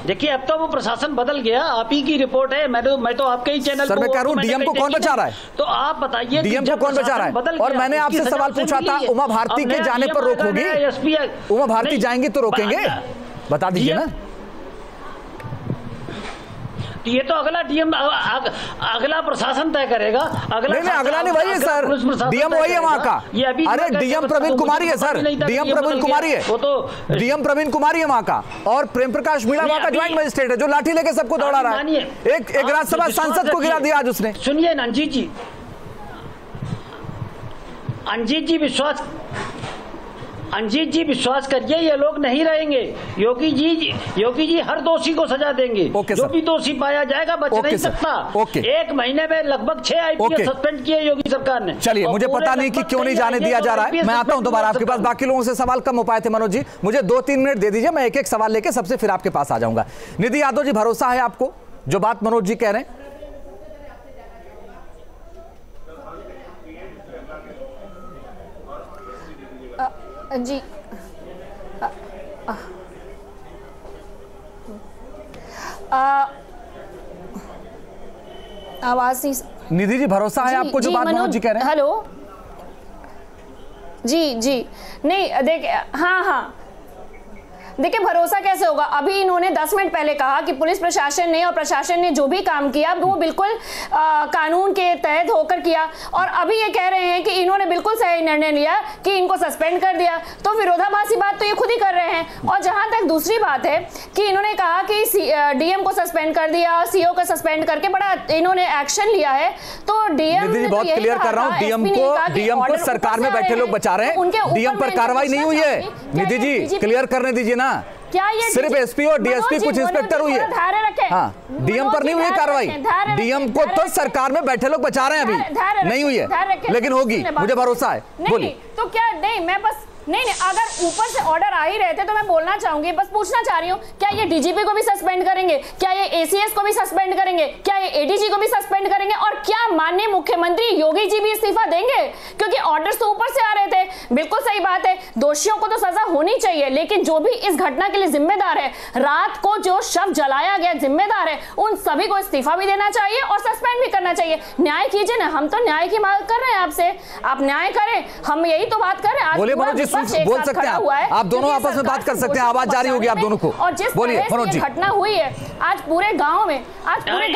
Speaker 13: देखिए, अब तो वो प्रशासन बदल गया, आप ही की रिपोर्ट है, मैं तो आपके ही चैनल
Speaker 1: सर, मैं कह रहा हूं डीएम को कौन बचा रहा है?
Speaker 13: तो आप बताइए,
Speaker 1: डीएम को कौन बचा रहा है? और मैंने आपसे सवाल पूछा था, उमा भारती के जाने पर रोक होगी? उमा भारती जाएंगी तो रोकेंगे? बता दीजिए ना।
Speaker 13: तो ये तो अगला डीएम, अगला प्रशासन तय करेगा। अगला
Speaker 1: नहीं, वही है सर, डीएम वही है वहाँ का। अरे डीएम प्रवीण कुमारी है सर, डीएम प्रवीण कुमारी है, वो तो डीएम प्रवीण कुमारी है वहाँ का, और प्रेम प्रकाश मीणा वहाँ का ज्वाइंट मजिस्ट्रेट है, जो लाठी लेके सबको दौड़ा रहा है। एक राज्यसभा सांसद को गिरा दिया आज उसने।
Speaker 13: सुनिए अंजीत जी विश्वास करिए, ये लोग नहीं रहेंगे। योगी जी हर दोषी को सजा देंगे। जो भी दोषी पाया जाएगा बच नहीं सकता। 1 महीने में लगभग 6 आईपीएस सस्पेंड किए योगी सरकार ने।
Speaker 1: चलिए, मुझे पता नहीं कि क्यों नहीं जाने दिया जा रहा है। मैं आता हूं दोबारा आपके पास, बाकी लोगों से सवाल कम हो पाए थे। मनोज जी, मुझे 2-3 मिनट दे दीजिए, मैं एक एक सवाल लेके सबसे फिर आपके पास आ जाऊंगा। निधि यादव जी, भरोसा है आपको जो बात मनोज जी कह रहे हैं?
Speaker 15: जी, आवाज नहीं।
Speaker 1: निधि जी, भरोसा है आपको जो बात मनोज जी कह रहे हैं?
Speaker 15: हेलो जी, नहीं देख, हाँ, देखिए भरोसा कैसे होगा? अभी इन्होंने 10 मिनट पहले कहा कि पुलिस प्रशासन ने और प्रशासन ने जो भी काम किया वो बिल्कुल कानून के तहत होकर किया, और अभी ये कह रहे हैं कि इन्होंने बिल्कुल सही निर्णय लिया कि इनको सस्पेंड कर दिया। तो विरोधाभासी बात तो ये खुद ही कर रहे हैं। और जहां तक दूसरी बात है कि इन्होंने कहा कि डीएम को सस्पेंड कर दिया और सीओ को सस्पेंड करके बड़ा इन्होंने एक्शन लिया है, तो डीएम
Speaker 1: बहुत क्लियर कर रहा हूं, डीएम को सरकार में बैठे लोग बचा रहे हैं, डीएम पर कार्रवाई नहीं हुई है। निधि जी क्लियर करने दीजिए ना,
Speaker 15: क्या ये
Speaker 1: सिर्फ एसपी और डीएसपी कुछ इंस्पेक्टर हुई है, हाँ डीएम पर नहीं हुई है कार्रवाई। डीएम को तो सरकार में बैठे लोग बचा रहे हैं, अभी नहीं हुई है लेकिन होगी, मुझे भरोसा है। बोलिए।
Speaker 15: तो क्या नहीं, मैं बस नहीं, अगर ऊपर से ऑर्डर आ ही रहे थे तो मैं बोलना चाहूंगी, बस पूछना चाह रही हूँ, क्या ये डीजीपी को भी सस्पेंड करेंगे? क्या ये एसीएस को भी सस्पेंड करेंगे? क्या ये एडीजी को भी सस्पेंड करेंगे? और क्या माननीय मुख्यमंत्री योगी जी भी इस्तीफा देंगे? क्योंकि ऑर्डर्स तो ऊपर से आ रहे थे। बिल्कुल सही बात है, दोषियों को तो सजा होनी चाहिए, लेकिन जो भी इस घटना के लिए जिम्मेदार है, रात को जो शव जलाया गया जिम्मेदार है, उन सभी को इस्तीफा भी देना चाहिए और सस्पेंड भी करना चाहिए। न्याय कीजिए ना, हम तो न्याय की मांग कर रहे हैं आपसे, आप न्याय करें, हम यही तो बात कर रहे हैं।
Speaker 1: बोल सकते हैं आप दोनों आपस में बात कर सकते हैं, आवाज जारी होगी आप दोनों को।
Speaker 15: और जिस तरह से घटना हुई है आज पूरे गांव में, आज पूरे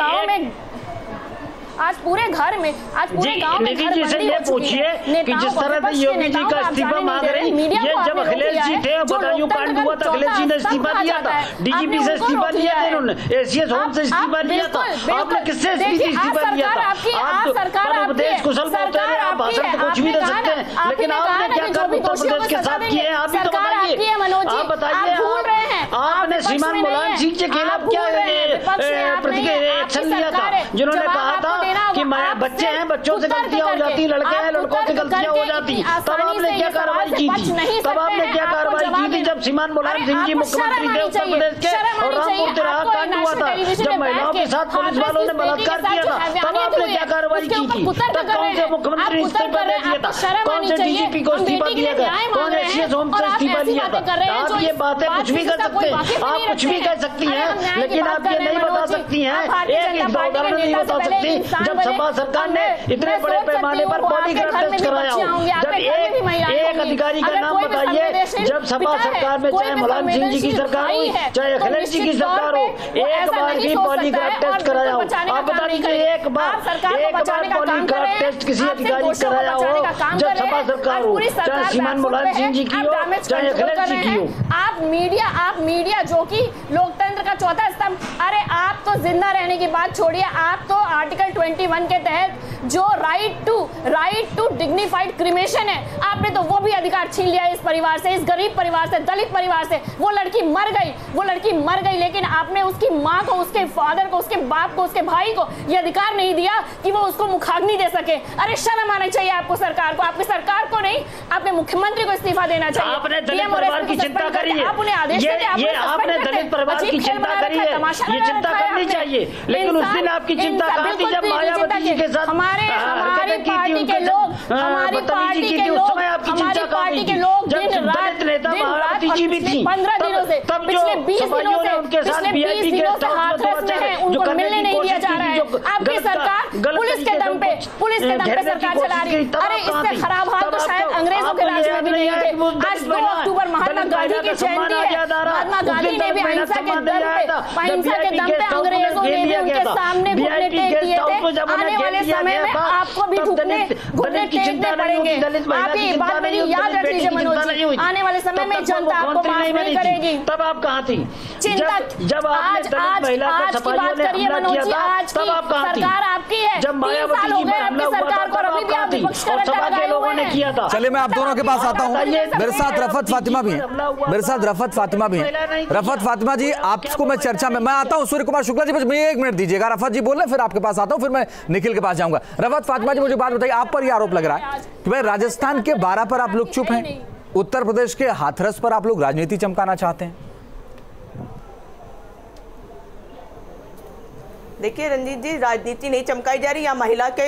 Speaker 15: घर में, आज पूरे गांव में
Speaker 13: निधि जी से ये पूछिए कि जिस तरह से योगी जी का इस्तीफा मांग रहे हैं, ये जब अखिलेश जी थे बदायूं कांड हुआ था, अखिलेश जी ने इस्तीफा दिया था, डीजीपी से इस्तीफा लिया था इन्होंने, एसीएस होम से इस्तीफा लिया था, आपने किससे इस्तीफा लिया था? आप उपदेश कुशल बोलते हैं, आप भाषण तो कुछ भी दे सकते हैं, लेकिन आपने क्या कर्म उत्तर प्रदेश के साथ किए हैं आप ही तो बताइए। आप बताइए, आपने श्रीमान मुलायम सिंह के खिलाफ क्या एक्शन लिया था, जिन्होंने कहा था कि बच्चे हैं, बच्चों से गलतियां हो जाती, लड़के हैं, लड़कों से गलतियां हो जाती, तब आपने क्या कार्रवाई की थी? तब आपने क्या कार्रवाई की थी जब श्रीमान मुलायम सिंह जी मुख्यमंत्री थे उत्तर प्रदेश के और रामपुर तिराहा कांड हुआ था, जब महिलाओं के साथ पुलिस वालों ने बलात्कार किया था, तब आपने क्या कार्रवाई की थी? तब कौन से मुख्यमंत्री इस्तीफा दे दिया था? कौन से डीजीपी को इस्तीफा दिया था? कौन एसीएस होम से इस्तीफा दिया था? आप ये बातें कुछ भी कर सकते हैं, आप कुछ भी कह सकती हैं, लेकिन आप ये नहीं बता सकती हैं, एक उदाहरण नहीं बता सकती जब सपा सरकार ने इतने बड़े पैमाने पर पॉलीग्राफ टेस्ट कराया हो। जब एक अधिकारी का नाम बताइए, जब सपा सरकार में चाहे मुलायम सिंह जी की सरकार हो चाहे अखिलेश जी की सरकार हो, एक बार भी पॉलीग्राफ टेस्ट कराया हो? आप बता दीजिए एक बार पॉलीग्राफ टेस्ट किसी अधिकारी कराया हो जब सपा सरकार हो, चाहे श्रीमान मुलायम सिंह जी की हो चाहे अखिलेश जी की हो?
Speaker 15: आप मीडिया जो कि लोकतंत्र का चौथा स्तंभ, अरे आप तो जिंदा रहने की बात छोड़िए, आप तो आर्टिकल 21 के तहत जो राइट टू डिग्निफाइड क्रिमेशन है, आपने तो वो भी अधिकार छीन लिया इस परिवार से, इस गरीब परिवार से, दलित परिवार से। वो लड़की मर गई, लेकिन आपने उसकी माँ को, उसके फादर को, उसके बाप को, उसके भाई को ये अधिकार नहीं दिया कि वो उसको मुखाग्नि दे सके। अरे शर्म आना चाहिए आपको, सरकार को, आपकी सरकार को नहीं, आपने मुख्यमंत्री को इस्तीफा देना चाहिए।
Speaker 13: आपने दलित परिवार की चिंता करी है,
Speaker 15: आप उन्हें आदेश देते हैं,
Speaker 13: ये आपने दलित परिवार की चिंता करी है, ये चिंता करनी चाहिए, लेकिन उस दिन आपकी चिंता कहाँ थी जब मायावती जी के साथ
Speaker 15: हमारी पार्टी के लोग, हमारी पार्टी के लोग दिन रात मायावती जी भी थी 15 दिनों से, पिछले 20 दिनों से हाथरस में है, उनको मिलने नहीं दिया जा रहा है। आपकी सरकार पुलिस के दम पे सरकार चला रही है। अरे इससे खराब हाल तो शायद अंग्रेजों के राज में भी नहीं थे। आज 2 अक्टूबर महात्मा गांधी की जयंती है, महात्मा गांधी ने भी अहिंसा के दम पे अंग्रेजों ने भी उनके सामने घुटने टेक दिए थे। आने वाले समय में आपको भी घुटने टेकने पड़ेंगे। आप ये बात मेरी याद रख लीजिए मनोज जी, आने वाले समय में जनता आपको माफ नहीं करेगी।
Speaker 13: तब आप कहाँ थी?
Speaker 15: चिंता
Speaker 13: जब
Speaker 15: आज की बात करिए मनोज जी, आज की सरकार आपकी है, 3 साल हो गए आपकी सरकार को, अभी भी आप विपक्ष का रट्टा लगाए हुए हैं।
Speaker 1: चलिए मैं आप दोनों के पास आता हूँ, मेरे साथ रफत फातिमा भी है, रफत फातिमा जी आपको मैं चर्चा में मैं आता हूँ। सूर्य कुमार शुक्ला जी मुझे 1 मिनट दीजिएगा, रफत जी बोल रहे फिर आपके पास आता हूँ, फिर मैं निखिल के पास जाऊंगा। रफत फातिमा जी मुझे बात बताइए, आप पर यह आरोप लग रहा है कि भाई राजस्थान के 12 पर आप लोग चुप हैं, उत्तर प्रदेश के हाथरस पर आप लोग राजनीति चमकाना चाहते हैं।
Speaker 14: देखिए रंजीत जी, राजनीति नहीं चमकाई जा रही, या महिला के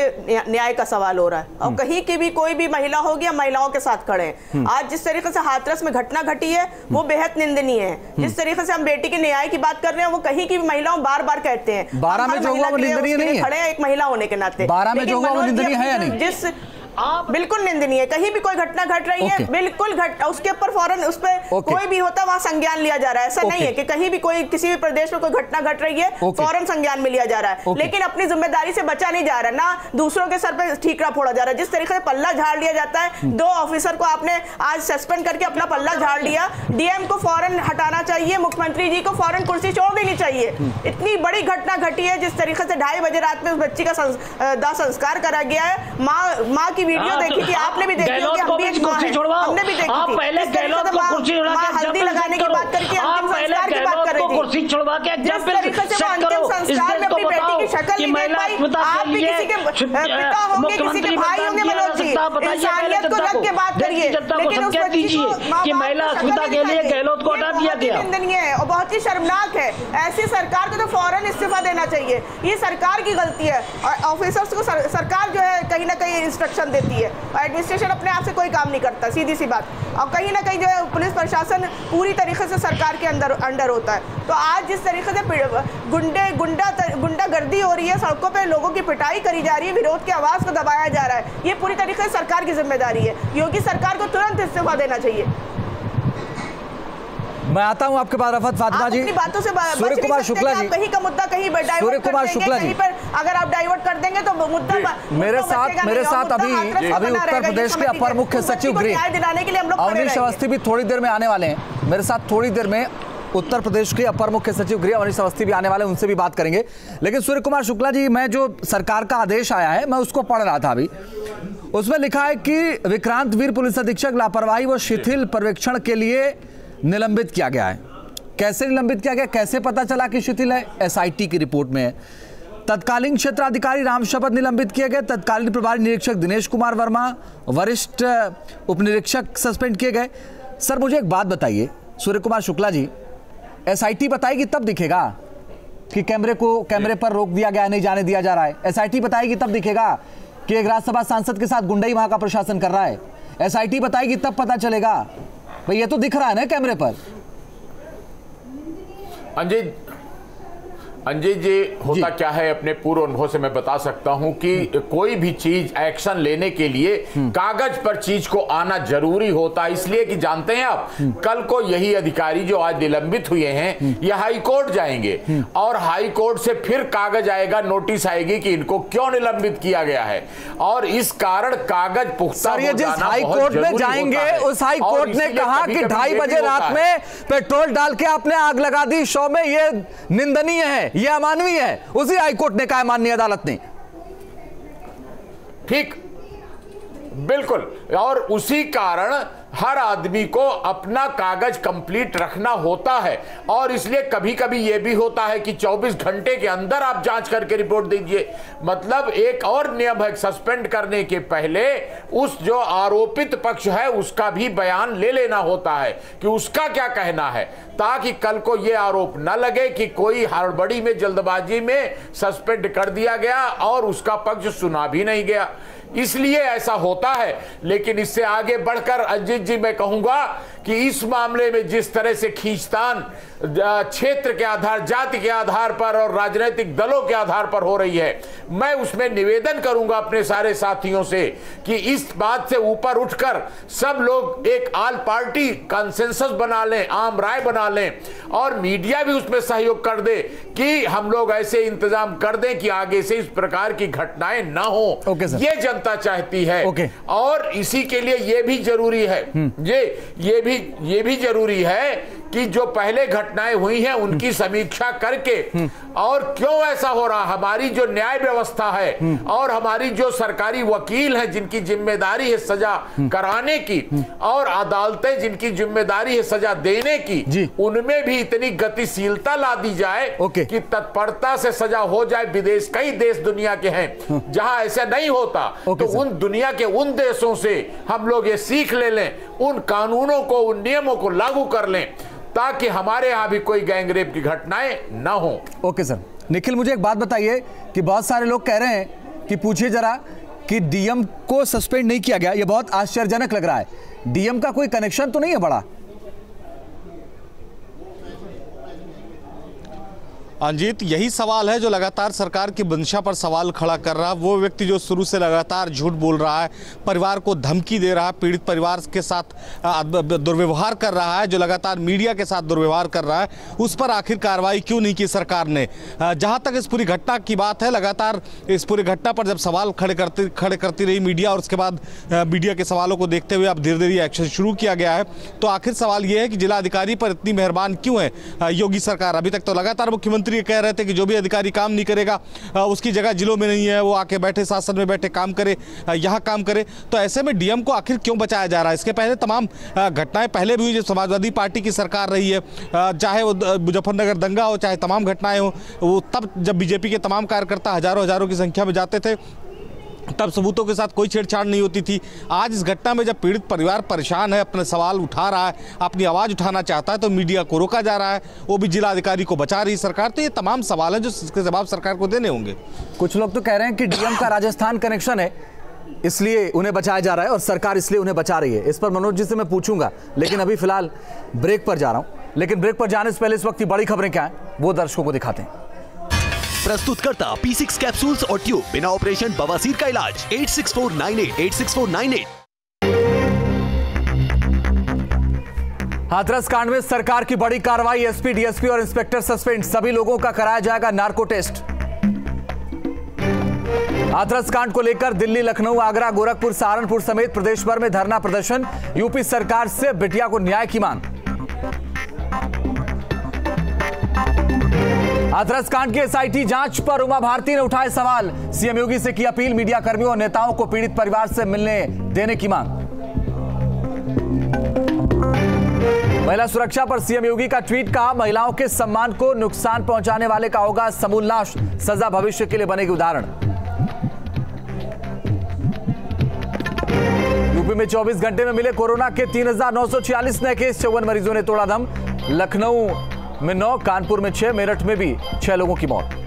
Speaker 14: न्याय का सवाल हो रहा है, और कहीं की भी कोई भी महिला होगी या महिलाओं के साथ खड़े हैं। आज जिस तरीके से हाथरस में घटना घटी है वो बेहद निंदनीय है। जिस तरीके से हम बेटी के न्याय की बात कर रहे हैं वो कहीं की भी महिलाओं बार बार कहते हैं,
Speaker 1: 12 में जो हुआ वो निंदनीय नहीं है,
Speaker 14: खड़े हैं एक महिला होने के नाते।
Speaker 1: 12 में जो हुआ वो निंदनीय है या नहीं?
Speaker 14: जिस बिल्कुल निंदनीय है। कहीं भी कोई घटना घट रही है, बिल्कुल उसके ऊपर फौरन उस पर कोई भी होता वहां संज्ञान लिया जा रहा है। ऐसा नहीं है कि कहीं भी कोई किसी भी प्रदेश में कोई घटना घट रही है फौरन संज्ञान में लिया जा रहा है, लेकिन अपनी जिम्मेदारी से बचा नहीं जा रहा, ना दूसरों के सर पे ठीकरा फोड़ा जा रहा है। जिस तरीके से पल्ला झाड़ लिया जाता है, 2 ऑफिसर को आपने आज सस्पेंड करके अपना पल्ला झाड़ लिया। डीएम को फौरन हटाना चाहिए, मुख्यमंत्री जी को फौरन कुर्सी छोड़ देनी चाहिए। इतनी बड़ी घटना घटी है, जिस तरीके से 2:30 बजे रात में उस बच्ची का दाह संस्कार करा गया है। माँ की वीडियो देखी थी, आपने भी देखी होगी, हम भी एक माँ है, हमने भी देखी थी।
Speaker 13: पहले गहलोत को कुर्सी छुड़वा के
Speaker 14: हल्दी लगाने की बात करके अंतिम संस्कार की बात कर रही थी।
Speaker 13: कुर्सी छुड़वा के
Speaker 14: जिस तरीके से वो अंतिम संस्कार में अपनी बेटी की शक्ल नहीं देख पाई। आप भी किसी के पिता होंगे, किसी के भाई होंगे मनोज जी, इंसानियत को रख के बात करिए, लेकिन उस बच्ची को
Speaker 13: कि महिला अस्मिता के लिए गहलोत को हटा दिया गया,
Speaker 14: निंदनीय है और बहुत ही शर्मनाक है। ऐसी सरकार को तो फौरन इस्तीफा देना चाहिए, ये सरकार की गलती है। और ऑफिसर्स को सरकार जो है कहीं ना कहीं इंस्ट्रक्शन देती है, एडमिनिस्ट्रेशन अपने आप से कोई काम नहीं करता, सीधी सी बात। और कहीं ना कहीं जो है पुलिस प्रशासन पूरी तरीके से सरकार के अंडर होता है। तो आज जिस तरीके से गुंडागर्दी हो रही है, सड़कों पे लोगों की पिटाई करी जा रही है, विरोध की आवाज को दबाया जा रहा है, ये पूरी तरीके से सरकार की जिम्मेदारी है। योगी सरकार को तुरंत इस्तीफा देना चाहिए।
Speaker 1: मैं आता हूं आपके पास रफत फातिमा जी,
Speaker 14: अपनी बातों से
Speaker 1: सूर्य कुमार शुक्ला जी,
Speaker 14: कहीं का मुद्दा कहीं डाइवर्ट कर देंगे, कहीं पर अगर आप डाइवर्ट कर देंगे तो मुद्दा
Speaker 1: मेरे साथ अभी उत्तर प्रदेश के अपर मुख्य सचिव गृह अवनीश अवस्थी भी थोड़ी देर में आने वाले हैं। मेरे साथ थोड़ी देर में उत्तर प्रदेश के अपर मुख्य सचिव गृह अवनीश अवस्थी भी आने वाले हैं, उनसे भी बात करेंगे। लेकिन सूर्य कुमार शुक्ला जी, मैं जो सरकार का आदेश आया है मैं उसको पढ़ रहा था अभी, उसमें लिखा है कि विक्रांत वीर पुलिस अधीक्षक लापरवाही व शिथिल पर्यवेक्षण के लिए निलंबित किया गया है। कैसे निलंबित किया गया, कैसे पता चला कि शिथिल है? एसआईटी की रिपोर्ट में है। तत्कालीन क्षेत्राधिकारी राम शपथ निलंबित किए गए, तत्कालीन प्रभारी निरीक्षक दिनेश कुमार वर्मा, वरिष्ठ उपनिरीक्षक सस्पेंड किए गए। सर मुझे एक बात बताइए सूर्य कुमार शुक्ला जी, एसआईटी बताएगी तब दिखेगा कि कैमरे पर रोक दिया गया, नहीं जाने दिया जा रहा है। एसआईटी बताएगी तब दिखेगा कि एक राज्यसभा सांसद के साथ गुंडई वहां का प्रशासन कर रहा है। एसआईटी बताएगी तब पता चलेगा। भाई ये तो दिख रहा है ना कैमरे पर।
Speaker 16: अंजित जी, होता क्या है, अपने पूर्व अनुभव से मैं बता सकता हूं कि कोई भी चीज एक्शन लेने के लिए कागज पर चीज को आना जरूरी होता है। इसलिए कि जानते हैं आप, कल को यही अधिकारी जो आज निलंबित हुए हैं ये हाई कोर्ट जाएंगे और हाई कोर्ट से फिर कागज आएगा, नोटिस आएगी कि इनको क्यों निलंबित किया गया है, और इस कारण कागज पुख्ता हो जाना
Speaker 1: हाई कोर्ट में जाएंगे। उस हाई कोर्ट ने कहा कि 2:30 बजे रात में पेट्रोल डाल के आपने आग लगा दी शो में, ये निंदनीय है, यह अमानवीय है। उसी हाईकोर्ट ने कहा, माननीय अदालत ने।
Speaker 16: ठीक, बिल्कुल। और उसी कारण हर आदमी को अपना कागज कंप्लीट रखना होता है, और इसलिए कभी कभी यह भी होता है कि 24 घंटे के अंदर आप जांच करके रिपोर्ट दीजिए। मतलब एक और नियम है, सस्पेंड करने के पहले उस जो आरोपित पक्ष है उसका भी बयान ले लेना होता है कि उसका क्या कहना है, ताकि कल को यह आरोप न लगे कि कोई हड़बड़ी में, जल्दबाजी में सस्पेंड कर दिया गया और उसका पक्ष सुना भी नहीं गया। इसलिए ऐसा होता है। लेकिन इससे आगे बढ़कर अजीत जी मैं कहूंगा कि इस मामले में जिस तरह से खींचतान क्षेत्र के आधार, जाति के आधार पर और राजनीतिक दलों के आधार पर हो रही है, मैं उसमें निवेदन करूंगा अपने सारे साथियों से कि इस बात से ऊपर उठकर सब लोग एक ऑल पार्टी कंसेंसस बना लें, आम राय बना लें, और मीडिया भी उसमें सहयोग कर दे कि हम लोग ऐसे इंतजाम कर दें कि आगे से इस प्रकार की घटनाएं ना हो। ये जनता चाहती है। और इसी के लिए ये भी जरूरी है, ये भी जरूरी है कि जो पहले घटनाएं हुई हैं उनकी समीक्षा करके, और क्यों ऐसा हो रहा, हमारी जो न्याय व्यवस्था है और हमारी जो सरकारी वकील हैं जिनकी जिम्मेदारी है सजा कराने की, और अदालतें जिनकी जिम्मेदारी है सजा देने की, उनमें भी इतनी गतिशीलता ला दी जाए कि तत्परता से सजा हो जाए। विदेश, कई देश दुनिया के हैं जहां ऐसा नहीं होता, तो उन दुनिया के उन देशों से हम लोग ये सीख ले लें, उन कानूनों को, उन नियमों को लागू कर लें, ताकि हमारे यहां भी कोई गैंगरेप की घटनाएं ना हो।
Speaker 1: Okay sir. निखिल, मुझे एक बात बताइए कि बहुत सारे लोग कह रहे हैं कि पूछिए जरा कि डीएम को सस्पेंड नहीं किया गया, यह बहुत आश्चर्यजनक लग रहा है। डीएम का कोई कनेक्शन तो नहीं है बड़ा?
Speaker 17: अंजीत, यही सवाल है जो लगातार सरकार की मंशा पर सवाल खड़ा कर रहा है। वो व्यक्ति जो शुरू से लगातार झूठ बोल रहा है, परिवार को धमकी दे रहा है, पीड़ित परिवार के साथ दुर्व्यवहार कर रहा है, जो लगातार मीडिया के साथ दुर्व्यवहार कर रहा है, उस पर आखिर कार्रवाई क्यों नहीं की सरकार ने? जहां तक इस पूरी घटना की बात है, लगातार इस पूरी घटना पर जब सवाल खड़े करती रही मीडिया और उसके बाद मीडिया के सवालों को देखते हुए अब धीरे धीरे एक्शन शुरू किया गया है, तो आखिर सवाल यह है कि जिलाधिकारी पर इतनी मेहरबान क्यों है योगी सरकार? अभी तक तो लगातार मुख्यमंत्री ये कह रहे थे कि जो भी अधिकारी काम नहीं करेगा उसकी जगह जिलों में नहीं है, वो आके बैठे शासन में बैठे काम करे, यहाँ काम करे। तो ऐसे में डीएम को आखिर क्यों बचाया जा रहा है? इसके पहले तमाम घटनाएं पहले भी हुई जब समाजवादी पार्टी की सरकार रही है, चाहे वो मुजफ्फरनगर दंगा हो, चाहे तमाम घटनाएं हो, वो तब जब बीजेपी के तमाम कार्यकर्ता हजारों की संख्या में जाते थे तब सबूतों के साथ कोई छेड़छाड़ नहीं होती थी। आज इस घटना में जब पीड़ित परिवार परेशान है, अपने सवाल उठा रहा है, अपनी आवाज़ उठाना चाहता है, तो मीडिया को रोका जा रहा है, वो भी जिलाधिकारी को बचा रही सरकार। तो ये तमाम सवाल हैं जो इसके जवाब सरकार को देने होंगे।
Speaker 1: कुछ लोग तो कह रहे हैं कि डीएम का राजस्थान कनेक्शन है इसलिए उन्हें बचाया जा रहा है और सरकार इसलिए उन्हें बचा रही है। इस पर मनोज जी से मैं पूछूंगा, लेकिन अभी फिलहाल ब्रेक पर जा रहा हूं। लेकिन ब्रेक पर जाने से पहले इस वक्त की बड़ी खबरें क्या हैं वो दर्शकों को दिखाते हैं।
Speaker 18: प्रस्तुत करता P6 कैप्सूल्स और ट्यूब, बिना ऑपरेशन बवासीर का इलाज। 86498
Speaker 1: हाथरस कांड में सरकार की बड़ी कार्रवाई, एसपी, डीएसपी और इंस्पेक्टर सस्पेंड, सभी लोगों का कराया जाएगा नार्को टेस्ट। हाथरस कांड को लेकर दिल्ली, लखनऊ, आगरा, गोरखपुर, सहारनपुर समेत प्रदेश भर में धरना प्रदर्शन, यूपी सरकार से बिटिया को न्याय की मांग। हाथरस कांड की एसआईटी जांच पर उमा भारती ने उठाए सवाल, सीएम योगी से की अपील, मीडिया कर्मियों और नेताओं को पीड़ित परिवार से मिलने देने की मांग। महिला सुरक्षा पर सीएम योगी का ट्वीट, कहा महिलाओं के सम्मान को नुकसान पहुंचाने वाले का होगा समूल नाश, सजा भविष्य के लिए बनेगी उदाहरण। यूपी में 24 घंटे में मिले कोरोना के 3,946 नए केस, 54 मरीजों ने तोड़ा दम। लखनऊ में 9, कानपुर में 6, मेरठ में भी 6 लोगों की मौत।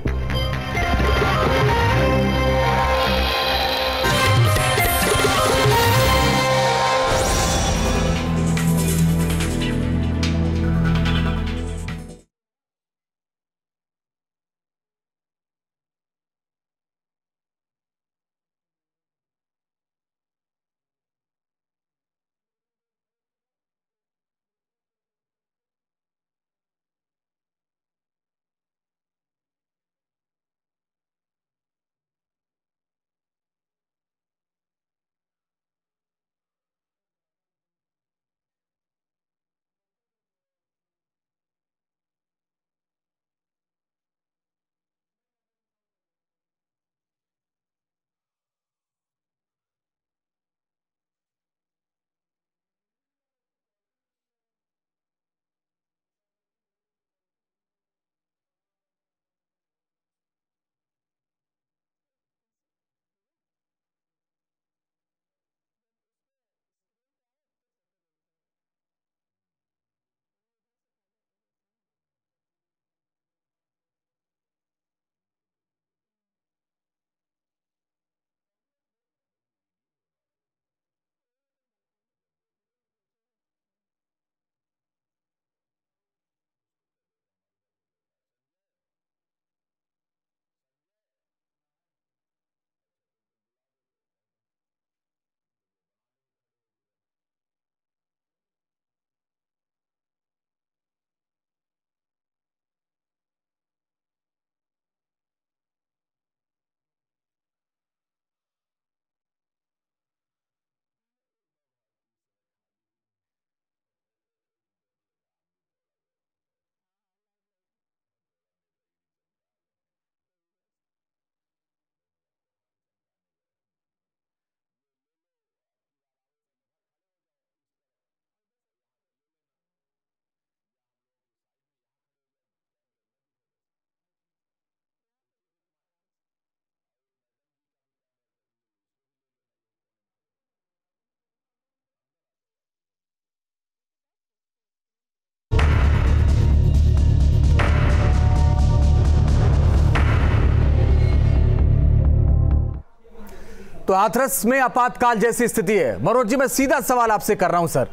Speaker 1: तो हाथरस में आपातकाल जैसी स्थिति है। मनोज जी, मैं सीधा सवाल आपसे कर रहा हूं सर,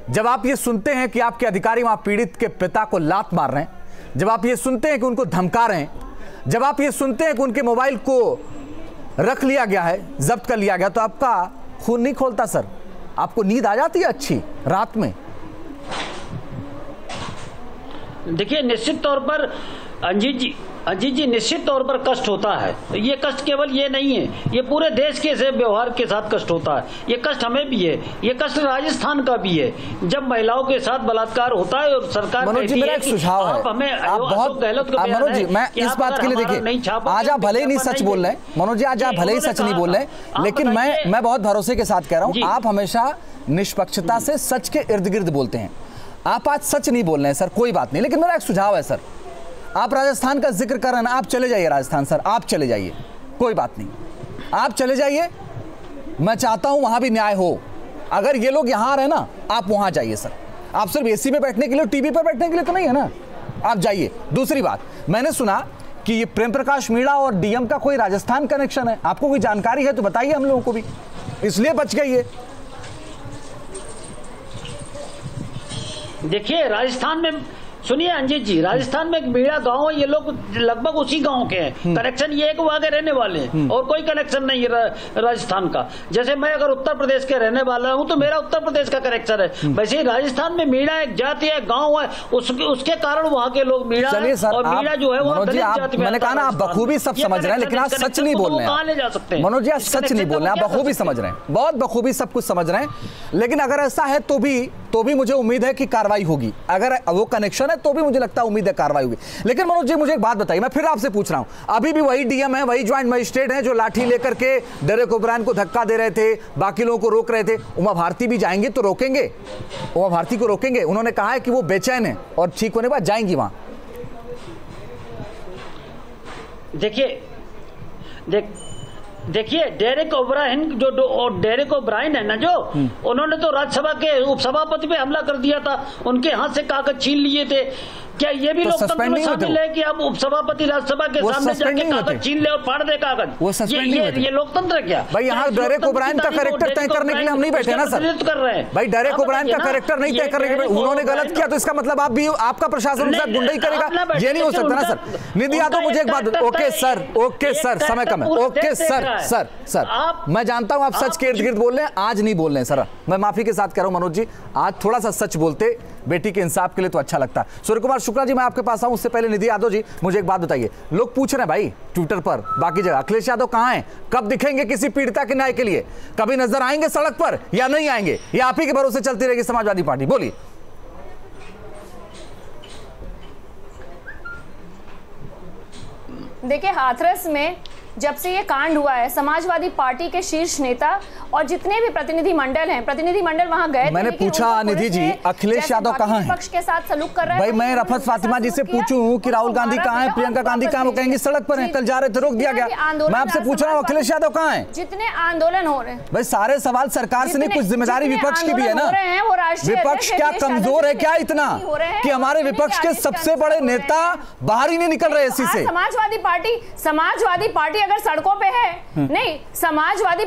Speaker 1: जब आप ये सुनते हैं कि आपके अधिकारी वहां पीड़ित के पिता को लात मार रहे हैं, जब आप ये सुनते हैं कि उनको धमका रहे हैं, जब आप ये सुनते हैं कि उनके मोबाइल को रख लिया गया है, जब्त कर लिया गया, तो आपका खून नहीं खोलता सर? आपको नींद आ जाती है अच्छी रात में?
Speaker 13: देखिए, निश्चित तौर पर अजीत जी निश्चित तौर पर कष्ट होता है। ये कष्ट केवल ये नहीं है, ये पूरे देश के से व्यवहार के साथ कष्ट होता है। ये कष्ट हमें भी है, ये कष्ट राजस्थान का भी है। जब महिलाओं के साथ बलात्कार होता है और सरकार
Speaker 1: मनोज जी, मेरा एक सुझाव है, आप बहुत मनोज जी, मैं इस बात के लिए, देखिए आज आप भले ही नहीं सच बोल रहे हैं मनोज जी, आज आप भले ही सच नहीं बोल रहे हैं, लेकिन मैं बहुत भरोसे के साथ कह रहा हूँ, आप हमेशा निष्पक्षता से सच के इर्द गिर्द बोलते हैं। आप आज सच नहीं बोल रहे हैं सर, कोई बात नहीं, लेकिन मेरा एक सुझाव है सर, आप राजस्थान का जिक्र कर रहे हैं ना, आप चले जाइए राजस्थान सर, आप चले जाइए, कोई बात नहीं, आप चले जाइए। मैं चाहता हूं वहां भी न्याय हो। अगर ये लोग यहां रहे ना, आप वहां जाइए सर। आप सिर्फ एसी में बैठने के लिए, टीवी पर बैठने के लिए तो नहीं है ना, आप जाइए। दूसरी बात, मैंने सुना कि ये प्रेम प्रकाश मीणा और डीएम का कोई राजस्थान कनेक्शन है, आपको कोई जानकारी है तो बताइए हम लोगों को भी, इसलिए बच गई है।
Speaker 13: देखिए, राजस्थान में सुनिए अंजित जी, राजस्थान में एक मीणा गांव है, ये लोग लगभग उसी गांव के हैं। कनेक्शन ये है कि वहां के रहने वाले हैं और कोई कनेक्शन नहीं है राजस्थान का। जैसे मैं अगर उत्तर प्रदेश के रहने वाला हूं तो मेरा उत्तर प्रदेश का कनेक्शन है, वैसे ही राजस्थान में मीणा एक जाति है, गांव है, उसके कारण वहां के लोग मीणा और मीणा जो है वो दलित जाति में।
Speaker 1: मैंने कहा ना, आप बखूबी सब समझ रहे हैं, लेकिन आप सच नहीं बोल रहे हैं।
Speaker 13: कहां ले जा सकते हैं
Speaker 1: मनोज जी? आप सच नहीं बोल रहे हैं, आप बखूबी समझ रहे हैं, बहुत बखूबी सब कुछ समझ रहे हैं, लेकिन अगर ऐसा है तो भी मुझे उम्मीद है कि कार्रवाई होगी। अगर वो कनेक्शन है तो भी मुझे लगता है उम्मीद है कार्रवाई होगी। लेकिन मनोज जी, मुझे एक बात बताइए, मैं फिर आपसे पूछ रहा हूं, अभी भी वही डीएम है, वही ज्वाइंट मजिस्ट्रेट है जो लाठी लेकर के डेरेक ओब्रायन को धक्का दे रहे थे, बाकी लोगों को रोक रहे थे। उमा भारती भी जाएंगे तो रोकेंगे? उमा भारती को रोकेंगे? उन्होंने कहा है कि वो बेचैन है और ठीक होने के बाद जाएंगी वहां।
Speaker 13: देखिए डेरेक ओब्रायन डेरेक ओब्रायन है ना, जो उन्होंने तो राज्यसभा के उपसभापति पे हमला कर दिया था, उनके हाथ से कागज छीन लिए थे। क्या ये भी लोकतंत्र में शामिल है कि आप उपसभापति राज्यसभा के सामने जाके कागज छीन ले और फाड़ दे कागज? ये लोकतंत्र है क्या
Speaker 1: भाई? यहाँ डेरेक ओब्रायन का कैरेक्टर तय करने के लिए हम नहीं बैठे ना सर,
Speaker 13: कर रहे हैं
Speaker 1: भाई। डेरेक ओब्रायन का कैरेक्टर नहीं तय करने के लिए, उन्होंने गलत किया तो इसका मतलब आप भी, आपका प्रशासन उनके साथ गुंडाई करेगा? ये नहीं हो सकता ना सर। निधि यादव, मुझे एक बात, ओके सर, समय कम है, ओके सर, मैं जानता हूं आप सच के इर्द गिर्द बोल रहे हैं, आज नहीं बोल रहे हैं सर, मैं माफी के साथ कह रहा हूं मनोज जी, आज थोड़ा सा सच बोलते बेटी के इंसाफ के लिए तो अच्छा लगता है। सूर्य कुमार शुक्ला जी, मैं आपके पास आऊं, उससे पहले निधि यादव जी मुझे एक बात बताइए, लोग पूछ रहे हैं भाई ट्विटर पर, बाकी जगह, अखिलेश यादव कहां हैं? कब दिखेंगे किसी पीड़िता के न्याय के लिए? कभी नजर आएंगे सड़क पर या नहीं आएंगे? या आप ही के भरोसे चलती रहेगी समाजवादी पार्टी? बोलिए।
Speaker 15: देखिए, हाथरस में जब से ये कांड हुआ है, समाजवादी पार्टी के शीर्ष नेता और जितने भी प्रतिनिधि मंडल वहां गए।
Speaker 1: मैंने पूछा निधि जी, अखिलेश यादव कहां हैं?
Speaker 15: पक्ष के साथ सलूक कर रहे हैं।
Speaker 1: भाई मैं रफत फातिमा जी से पूछूं कि राहुल गांधी कहां है, प्रियंका गांधी कहां, वो कहेंगे सड़क पर हैं, कल जा रहे थे रोक दिया गया। मैं आपसे पूछ रहा हूं अखिलेश यादव कहां हैं?
Speaker 15: जितने आंदोलन हो रहे हैं
Speaker 1: भाई, सारे सवाल सरकार से नहीं, कुछ जिम्मेदारी विपक्ष की भी है ना। विपक्ष क्या कमजोर है क्या इतना कि हमारे विपक्ष के सबसे बड़े नेता बाहर ही नहीं निकल रहे एसी से?
Speaker 15: समाजवादी पार्टी अगर सड़कों पे है, नहीं, समाजवादी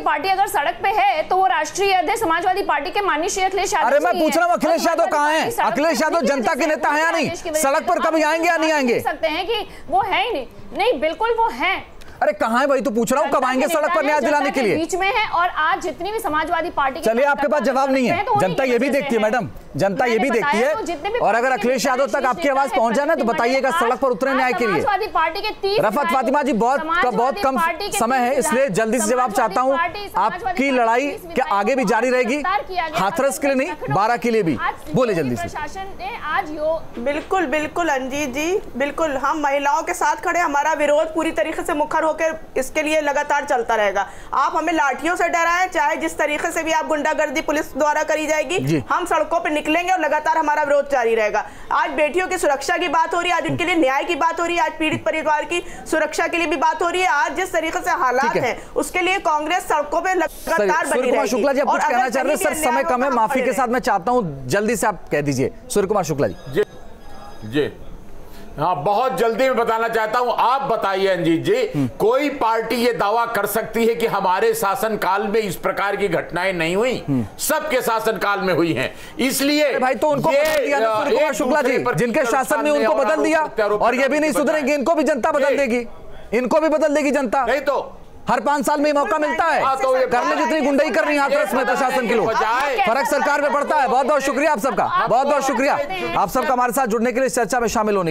Speaker 15: पार्टी अगर सड़क पे है तो वो राष्ट्रीय अध्यक्ष समाजवादी पार्टी के माननीय श्री अखिलेश यादव।
Speaker 1: अरे मैं पूछ रहा हूँ अखिलेश यादव कहाँ हैं? अखिलेश यादव जनता के नेता है या नहीं? सड़क पर कभी आएंगे या नहीं आएंगे?
Speaker 15: सकते हैं कि वो है ही नहीं, बिल्कुल वो है।
Speaker 1: अरे कहाँ है भाई? तो पूछ रहा हूँ कब आएंगे सड़क पर न्याय दिलाने के लिए?
Speaker 15: बीच में है। और आज जितनी भी समाजवादी पार्टी,
Speaker 1: चलिए आपके पास जवाब नहीं है, जनता ये भी देखती है मैडम, जनता ये भी देखती है। और अगर अखिलेश यादव तक आपकी आवाज पहुंच जाए ना तो बताइएगा सड़क पर उतरे न्याय के लिए। रफत फातिमा जी, बहुत कम समय है, इसलिए जल्दी से जवाब चाहता हूँ। आपकी लड़ाई क्या आगे भी जारी रहेगी? हाथरस के लिए नहीं, 12 के लिए भी, बोले जल्दी से।
Speaker 14: बिल्कुल अंजीत जी, बिल्कुल हम महिलाओं के साथ खड़े, हमारा विरोध पूरी तरीके से मुखर होकर इसके लिए लगातार चलता रहेगा। आप हमें लाठियों से डराएं, चाहे जिस तरीके से भी आप गुंडागर्दी पुलिस द्वारा करी जाएगी, हम सड़कों पे निकलेंगे और लगातार हमारा विरोध जारी रहेगा। आज बेटियों की सुरक्षा की बात हो रही है, आज उनके लिए न्याय की बात हो रही है, आज पीड़ित परिवार की सुरक्षा के लिए भी बात हो रही है। आज जिस तरीके से हालात हैं उसके लिए कांग्रेस सड़कों पे लगातार बनी रहेगी।
Speaker 1: शुक्ला जी, आप कुछ कहना चाह रहे हैं? सर समय कम है, माफी के साथ मैं चाहता हूं जल्दी से आप कह दीजिए। सूर्य कुमार शुक्ला जी।
Speaker 16: जी हाँ, बहुत जल्दी मैं बताना चाहता हूं। आप बताइए अंजीत जी, कोई पार्टी ये दावा कर सकती है कि हमारे शासनकाल में इस प्रकार की घटनाएं नहीं हुई? सबके शासनकाल में हुई हैं। इसलिए
Speaker 1: भाई तो उनको बदल दिया ना सूर्य कुमार शुक्ला जी, जिनके शासन में उनको बदल दिया, और ये भी नहीं सुधरेंगे, इनको भी जनता बदल देगी, इनको भी बदल देगी जनता।
Speaker 16: नहीं तो
Speaker 1: हर 5 साल में मौका मिलता है। करने जितनी गुंडाई कर रही है हाथरस में प्रशासन के लोग, फर्क सरकार में पड़ता है। बहुत बहुत शुक्रिया आप सबका, बहुत बहुत शुक्रिया आप सबका हमारे साथ जुड़ने के लिए, चर्चा में शामिल होने